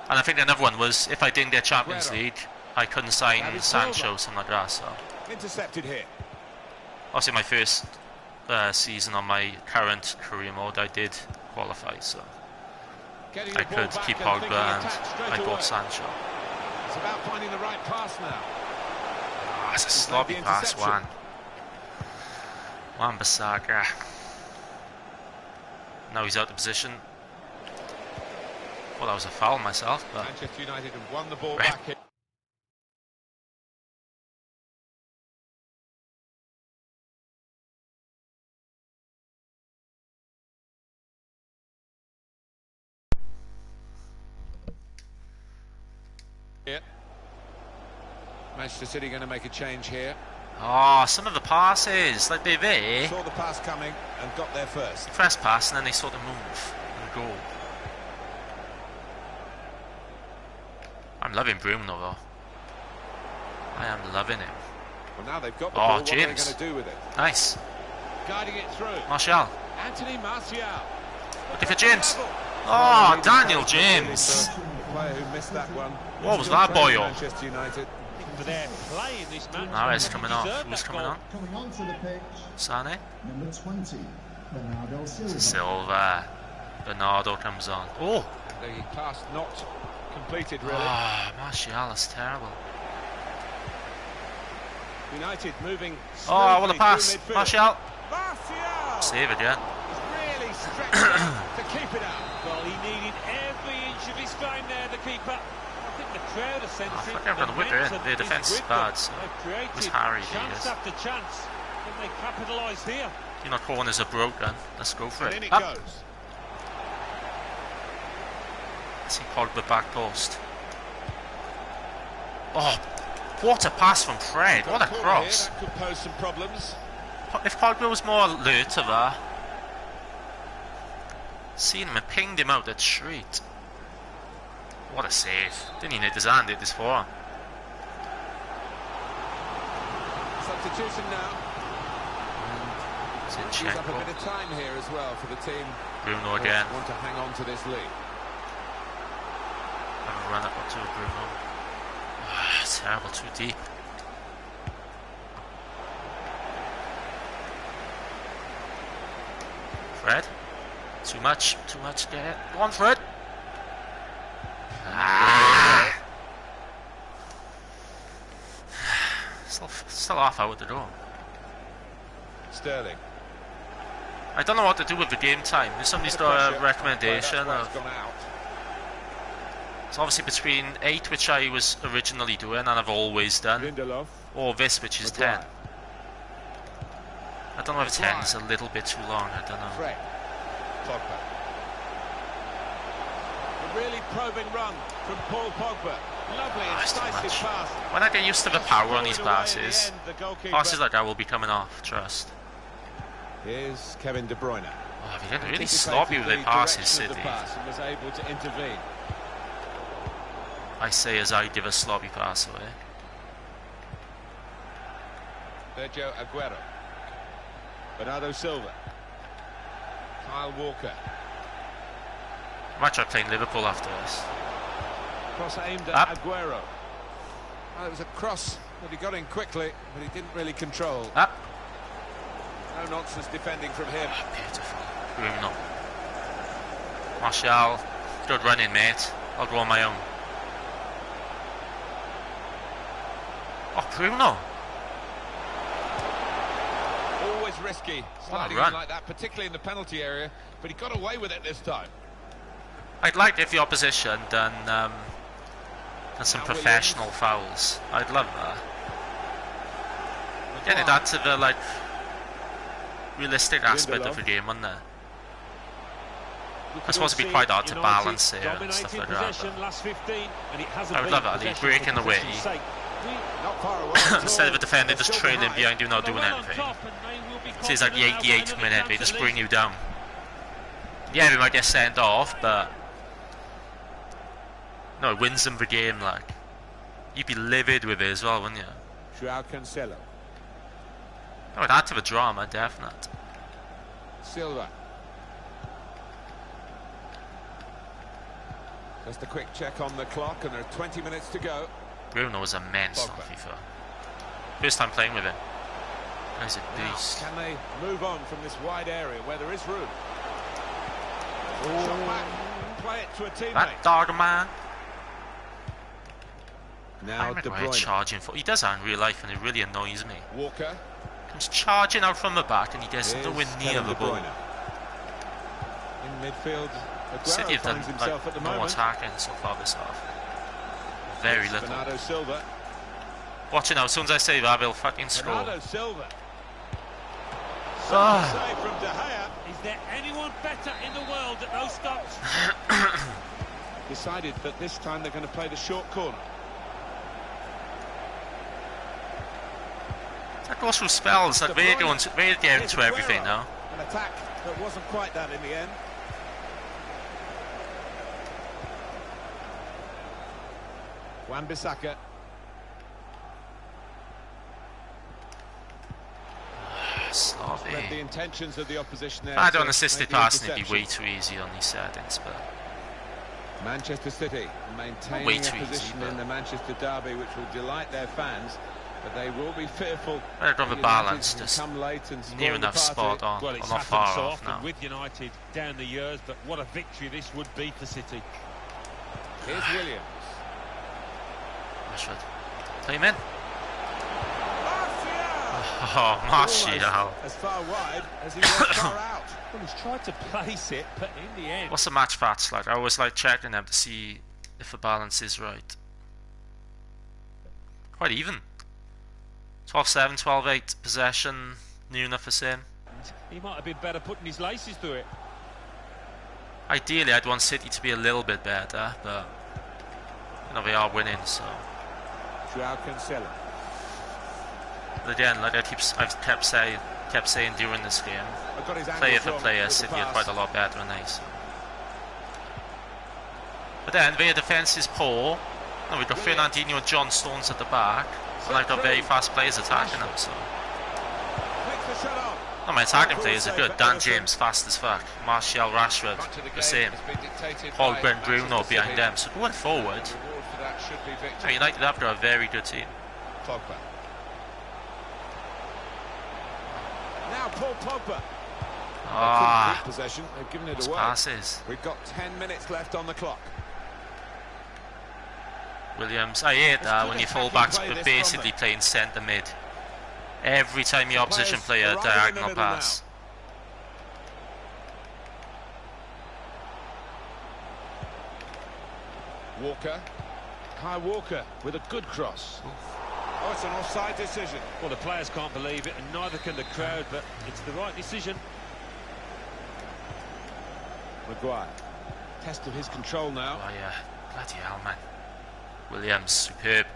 And I think another one was if I didn't get Champions Aguero. League, I couldn't sign David Sancho, Silva. something like that. So. Intercepted here. Obviously, my first season on my current career mode, I did qualify, so Getting I the ball could back keep and thinking Pogba and attack straight I away. bought Sancho. It's about finding the right pass now. Oh, it's a sloppy pass, Wan Bissaka. Now he's out of position. Well, that was a foul myself, but Manchester United have won the ball back here. Manchester City going to make a change here. oh, some of the passes, like they're there. Saw the pass coming and got there first. First pass, and then they sort of move and go. I'm loving Bruno though. I am loving him. Well, now they've got the ball. James. What are they going to do with it? Nice. Guiding it through. Martial. Anthony Martial. Looking for James. Oh, Daniel James. Player who missed that one. What was that, boy? Manchester United. For their play in this match. Now it's coming off. Who's coming on? Coming onto the pitch, Sane. number 20, Bernardo Silva. Silva. Bernardo comes on. Oh. The pass not completed, really. Ah, Martial is terrible. United moving. Oh, what a pass. Martial. Save it, yeah. He's really stretched out to keep it out. Well, he needed every inch of his time there, the keeper. I think the crowd are sensing. I think they're going to whip it in. Their defence is bad, so it was Harry. Chance after chance. Can they capitalise here? You know, corners are broken. Let's go for And it. in it Up. goes. See Pogba back post. Oh, what a pass from Fred. What a cross. That could pose some problems. If Pogba was more alert to that. Seen him and pinged him out that street. What a save. Didn't he need his hand, did this for him. Substitution now. Use up a Zinchenko. bit of time here as well for the team. Bruno who again. Want to hang on to this lead. Have a run up to Bruno. Ah, terrible, too deep. Fred? Too much there. Go on, Fred. Ah. Still half out the door. Sterling. I don't know what to do with the game time. If somebody's got a recommendation of... It's obviously between 8, which I was originally doing and I've always done, Lindelof. or this, which is 10. I don't know if 10 is a little bit too long, I don't know. Fred. Pogba. A really probing run from Paul Pogba. Lovely and it's too decisive much. pass. When I get used to the power on these Away in passes, the end, the goalkeeper. passes like that will be coming off, trust. Here's Kevin De Bruyne. Oh, they're getting really sloppy with their passes, City. And was able to intervene. I say as I give a sloppy pass away. Sergio Aguero. Bernardo Silva. Kyle Walker. I might try playing Liverpool after this. Cross aimed at Up. Aguero. Well, it was a cross that he got in quickly, but he didn't really control. Up. No nonsense defending from him. Oh, beautiful. Bruno. Martial. Good running, mate. I'll go on my own. Oh, Bruno. Always risky sliding in like that, particularly in the penalty area, but he got away with it this time. I'd like if the opposition done some professional fouls. I'd love that. Getting that to the like realistic aspect of the game, wouldn't it? It's supposed to be quite hard to balance here and stuff like that. I would love that. He's breaking away. Not far away. Instead of a defender just trailing behind you, not doing anything. So it's like the 88th minute, they just bring you down. Yeah, we might get sent off, but no, it wins them the game. Like, you'd be livid with it as well, wouldn't you? Joao Cancelo. Oh, it'd add to the drama, definite. Silva. Just a quick check on the clock, and there are 20 minutes to go. Bruno was immense on FIFA. First time playing with him. He's a beast. Can they move on from this wide area where there is room? Shot back, play it to a teammate. That dog man. Now De Bruyne. Charging for. He does that in real life, and it really annoys me. Walker. Comes charging out from the back, and he gets nowhere near the ball. In midfield, City have done himself at the no moment. attacking so far this half. Very little. Bernardo Silva. Watch it now. As soon as I say that, they'll fucking score. Bernardo Silva. Save from De Gea. Is there anyone better in the world at those stops? Decided that this time they're going to play the short corner. That goes through spells. Like they're getting to everything now. An attack that wasn't quite that in the end. Wan-Bissaka. Sloppy. Read the intentions of the opposition there. If I had an assisted passing, it'd be way too easy on these settings, but Manchester City maintaining way a too position easy, in the Manchester derby, which will delight their fans, but they will be fearful. I'd rather balance, just come late and near enough spot on. Well, it's not happened far so off often now. with United down the years, but what a victory this would be for City. Here's Williams. Rashford. Play him in. Oh, Martial. As far wide as he was far out. Well, he's tried to place it, but in the end... What's the match patch like? I always like checking them to see if the balance is right. Quite even. 12-7, 12-8 possession, near enough the same. He might have been better putting his laces through it. Ideally, I'd want City to be a little bit better, but you know they are winning, so. Joao Cancelo. But again, like I've kept saying during this game, player for player, City are quite a lot better than they. So. But then their defence is poor. No, we've got Fernandinho and John Stones at the back, and I've got very fast players attacking them. So. No, my attacking players are good. Dan James, fast as fuck. Martial, Rashford, the same. Pogba, Bruno behind them. So going forward, United have got a very good team. Pogba. Now Paul Pogba. Ah, possession. They've given it away. Passes. We've got 10 minutes left on the clock. Williams, I hate that when your fullbacks are basically playing centre mid. Every time the opposition play a diagonal pass. Walker. Kai Walker with a good cross. Oh, it's an offside decision. Well, the players can't believe it, and neither can the crowd, but it's the right decision. Maguire. Test of his control now. Oh yeah, bloody hell, man. Williams, superb.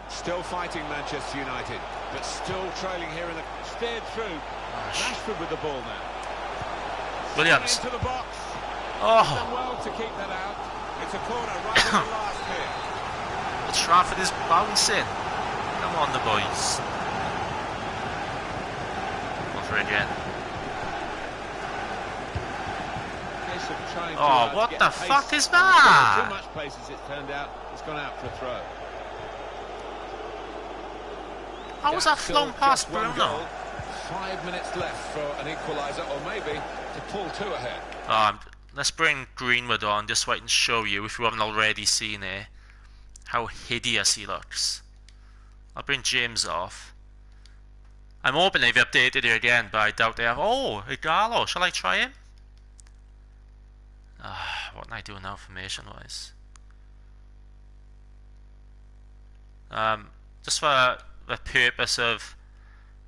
Still fighting Manchester United, but still trailing here in the... Steered through. Rashford with the ball now. Williams. Into the box. Oh. Done well to keep that out. It's a corner right at the last here. But Trafford is bouncing. Come on, the boys. Over again. Oh, what the fuck is that? Too much pace as it turned out. It's gone out for a throw. How was that flown past Bruno? 5 minutes left for an equaliser, or maybe to pull two ahead. Let's bring Greenwood on just so I can show you, if you haven't already seen it, how hideous he looks. I'll bring James off. I'm hoping they've updated it again, but I doubt they have. Oh, Igalo, shall I try him? What am I doing now, formation-wise? Just for the purpose of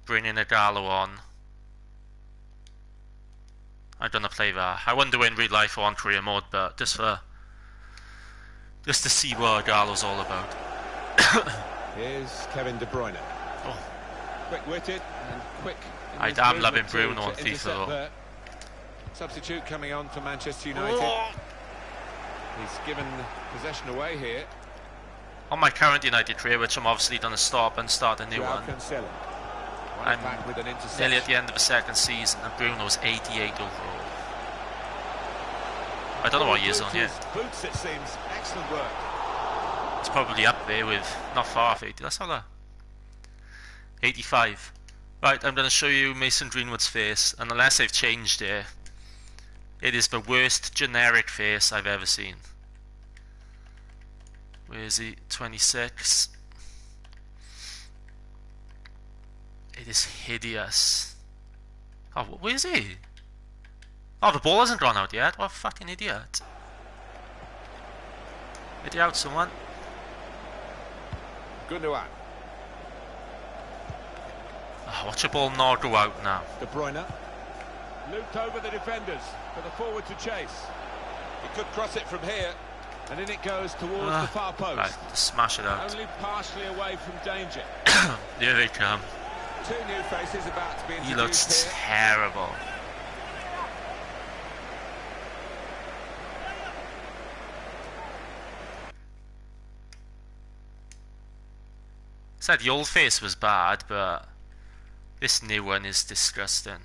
bringing Igalo on, I'm gonna play that. I wouldn't do it in real life or on career mode, but just to see what Igalo's all about. Here's Kevin De Bruyne. Oh. Quick-witted and quick. I'm loving Bruno on FIFA though. Substitute coming on for Manchester United. Oh. He's given possession away here. On my current United career, which I'm obviously going to stop and start a new Joao one, Cancelo. I'm with an nearly at the end of the second season, and Bruno's 88 overall. I don't know what he is on here. Boots, it seems. Excellent work. It's probably up there with not far off 80. That's not that. 85. Right, I'm going to show you Mason Greenwood's face, and unless they've changed it, it is the worst generic face I've ever seen. Where is he? 26. It is hideous. Oh, where is he? Oh, the ball hasn't gone out yet. What a fucking idiot. Get it out, someone. Gundogan. Oh, watch the ball not go out now. De Bruyne. Looped over the defenders for the forward to chase. He could cross it from here, and in it goes towards the far post. Right, smash it out. Only partially away from danger. Here they come. Two new faces about to be introduced. He looks here. terrible. Said the old face was bad, but this new one is disgusting.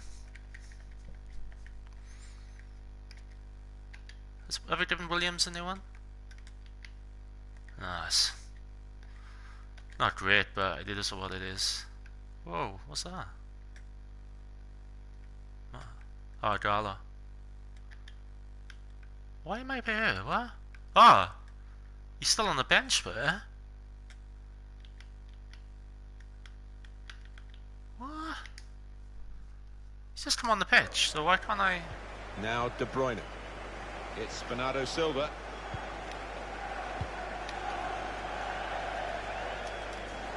Have we given Williams a new one? Nice. Not great, but it is what it is. Whoa, what's that? Oh, Gala. Why am I here? What? Ah! He's still on the bench there. What? He's just come on the pitch, so why can't I... Now De Bruyne. It's Bernardo Silva.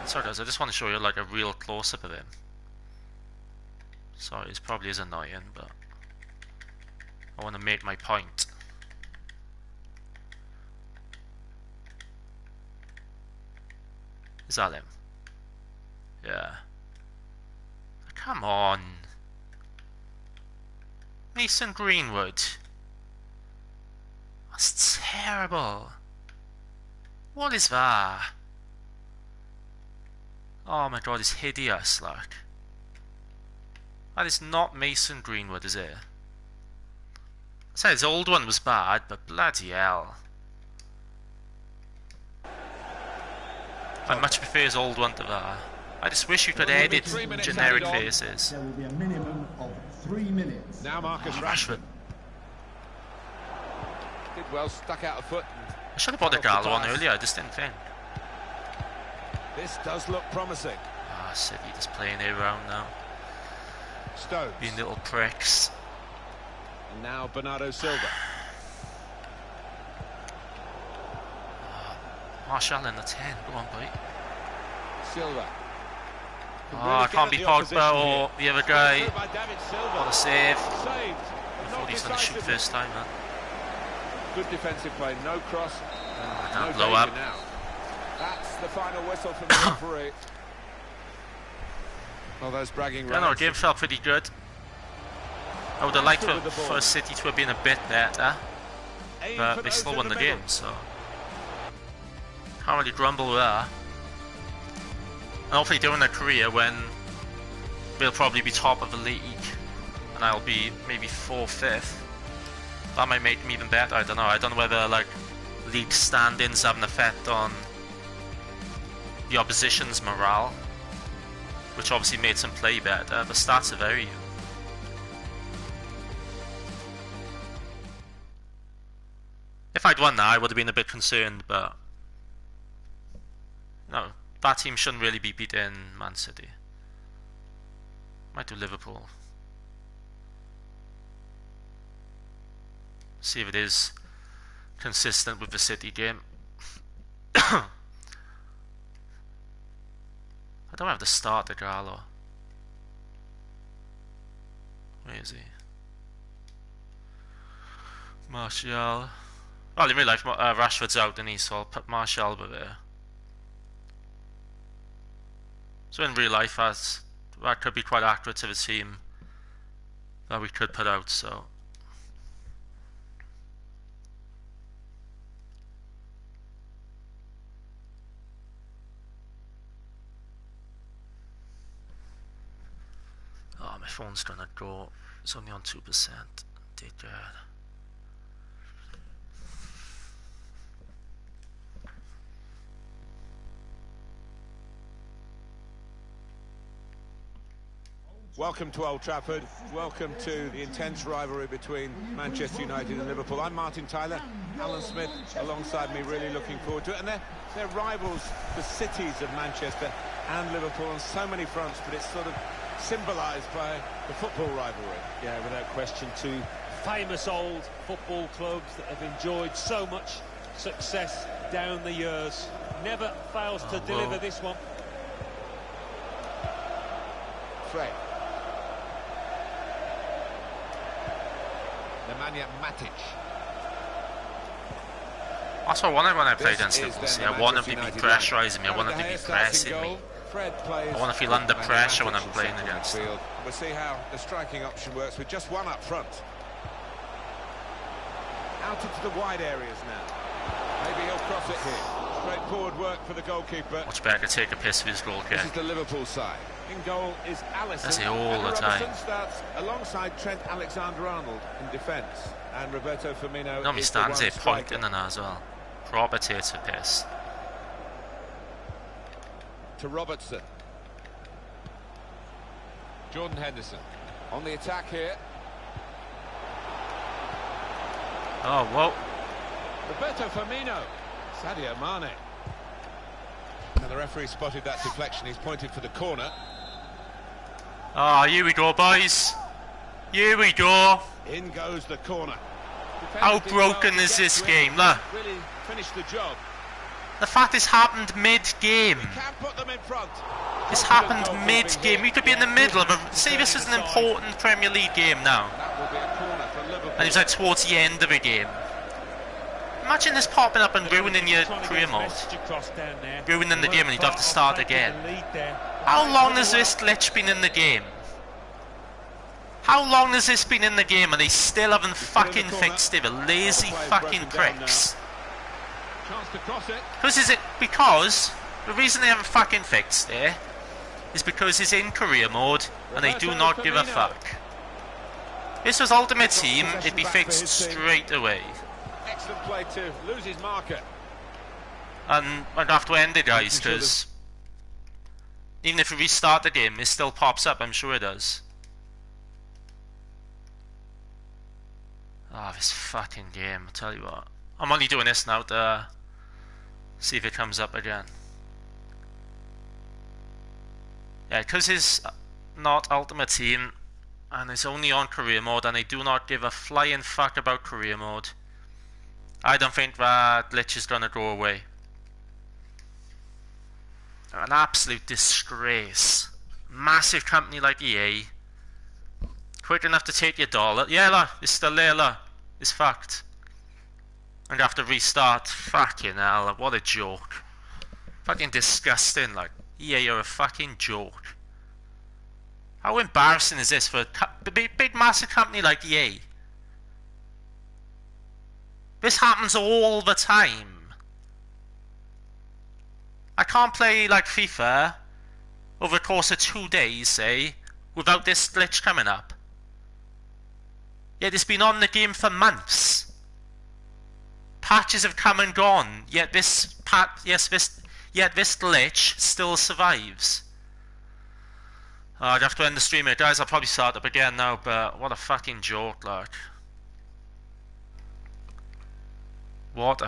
Sorry guys, I just want to show you like a real close-up of him. Sorry, it probably is annoying, but I want to make my point. Is that him? Yeah. Come on. Mason Greenwood. That's terrible. What is that? Oh my god, it's hideous, like. That is not Mason Greenwood, is it? I said his old one was bad, but bloody hell. I much prefer his old one to that. I just wish you could edit generic faces. There will be a minimum of 3 minutes. Now Marcus Rashford. Did well, stuck out a foot. I should have bought the Gallo one earlier, I just didn't think. This does look promising. Ah, City just playing it around now. Stones. Being little pricks. And now Bernardo Silva. Martial in the 10, go on, boy. Silva. Oh, I can't be Pogba or the other guy. What a save. Saved. I thought he was going to shoot first time, man. Good defensive play, no cross. I No can't blow up. now. That's the final whistle from the referee. Well, those bragging rights. Yeah, no, the game felt pretty good. I would have liked for City to have been a bit better, but they still won the game, so can't really grumble with that. And hopefully during their career, when they'll probably be top of the league, and I'll be maybe 4th, 5th, that might make them even better. I don't know. I don't know whether like league standings have an effect on the opposition's morale, which obviously made them play better. The stats are very. If I'd won that, I would have been a bit concerned, but no, that team shouldn't really be beating Man City. Might do Liverpool. See if it is consistent with the City game. I don't have to start the Gallo. Where is he? Martial. Well, in real life, Rashford's out, and so I'll put Martial over there. So in real life, that could be quite accurate to the team that we could put out. So. Oh, my phone's gonna go. It's only on 2%. Dear God. Welcome to Old Trafford. Welcome to the intense rivalry between Manchester United and Liverpool. I'm Martin Tyler. Alan Smith alongside me, really looking forward to it. And they're rivals, the cities of Manchester and Liverpool on so many fronts, but it's sort of symbolised by the football rivalry. Yeah, without question, two famous old football clubs that have enjoyed so much success down the years. Never fails to deliver this one. Fred. Nemanja Matic. That's what I wanted when I played against Liverpool. I want them to be pressurising me, I want them to be pressing me. I want to feel under pressure when I'm playing against them. We'll see how the striking option works with just one up front. Out into the wide areas now. Maybe he'll cross it here. Straightforward work for the goalkeeper. Much better to take a piss of his goal kick. This is the Liverpool side. In goal is Alisson. That's it all the time. Robertson starts alongside Trent Alexander-Arnold in defence, and Roberto Firmino. Normally stands there pointing and as well. Proper takes a piss. To Robertson. Jordan Henderson on the attack here. Oh, whoa. Roberto Firmino. Sadio Mane. And the referee spotted that deflection. He's pointed for the corner. Ah, here we go, boys. Here we go. In goes the corner. How broken is this game? Look. Really finished the job. The fact this happened mid-game. Can't put them in front. This happened mid-game. We could be in the middle of a... Say this is an important Premier League game now. That will be a corner for Liverpool. And it's like towards the end of a game. Imagine this popping up and ruining your career mode. Ruining the game and you'd have to start again. How long has this glitch been in the game? How long has this been in the game and they still haven't fucking fixed it? The lazy fucking pricks. Because the reason they haven't fucking fixed it is because it's in career mode and they do not give a fuck. This was Ultimate Team, it'd be fixed straight away. Excellent play to lose his marker. And I'd have to end it, guys, because even if we restart the game, it still pops up, I'm sure it does. Oh, this fucking game, I'll tell you what. I'm only doing this now to see if it comes up again. Yeah, because it's not Ultimate Team, and it's only on career mode, and they do not give a flying fuck about career mode. I don't think that glitch is gonna go away. An absolute disgrace. Massive company like EA. Quick enough to take your dollar. Yeah, look, it's still there, look. It's fucked. And you have to restart. Fucking hell, what a joke. Fucking disgusting, like. EA, you're a fucking joke. How embarrassing is this for a big massive company like EA? This happens all the time. I can't play like FIFA over the course of 2 days, say, without this glitch coming up. Yet it's been on the game for months. Patches have come and gone, yet this glitch still survives. I'd have to end the stream here, guys. I'll probably start up again now, but what a fucking joke, like. What a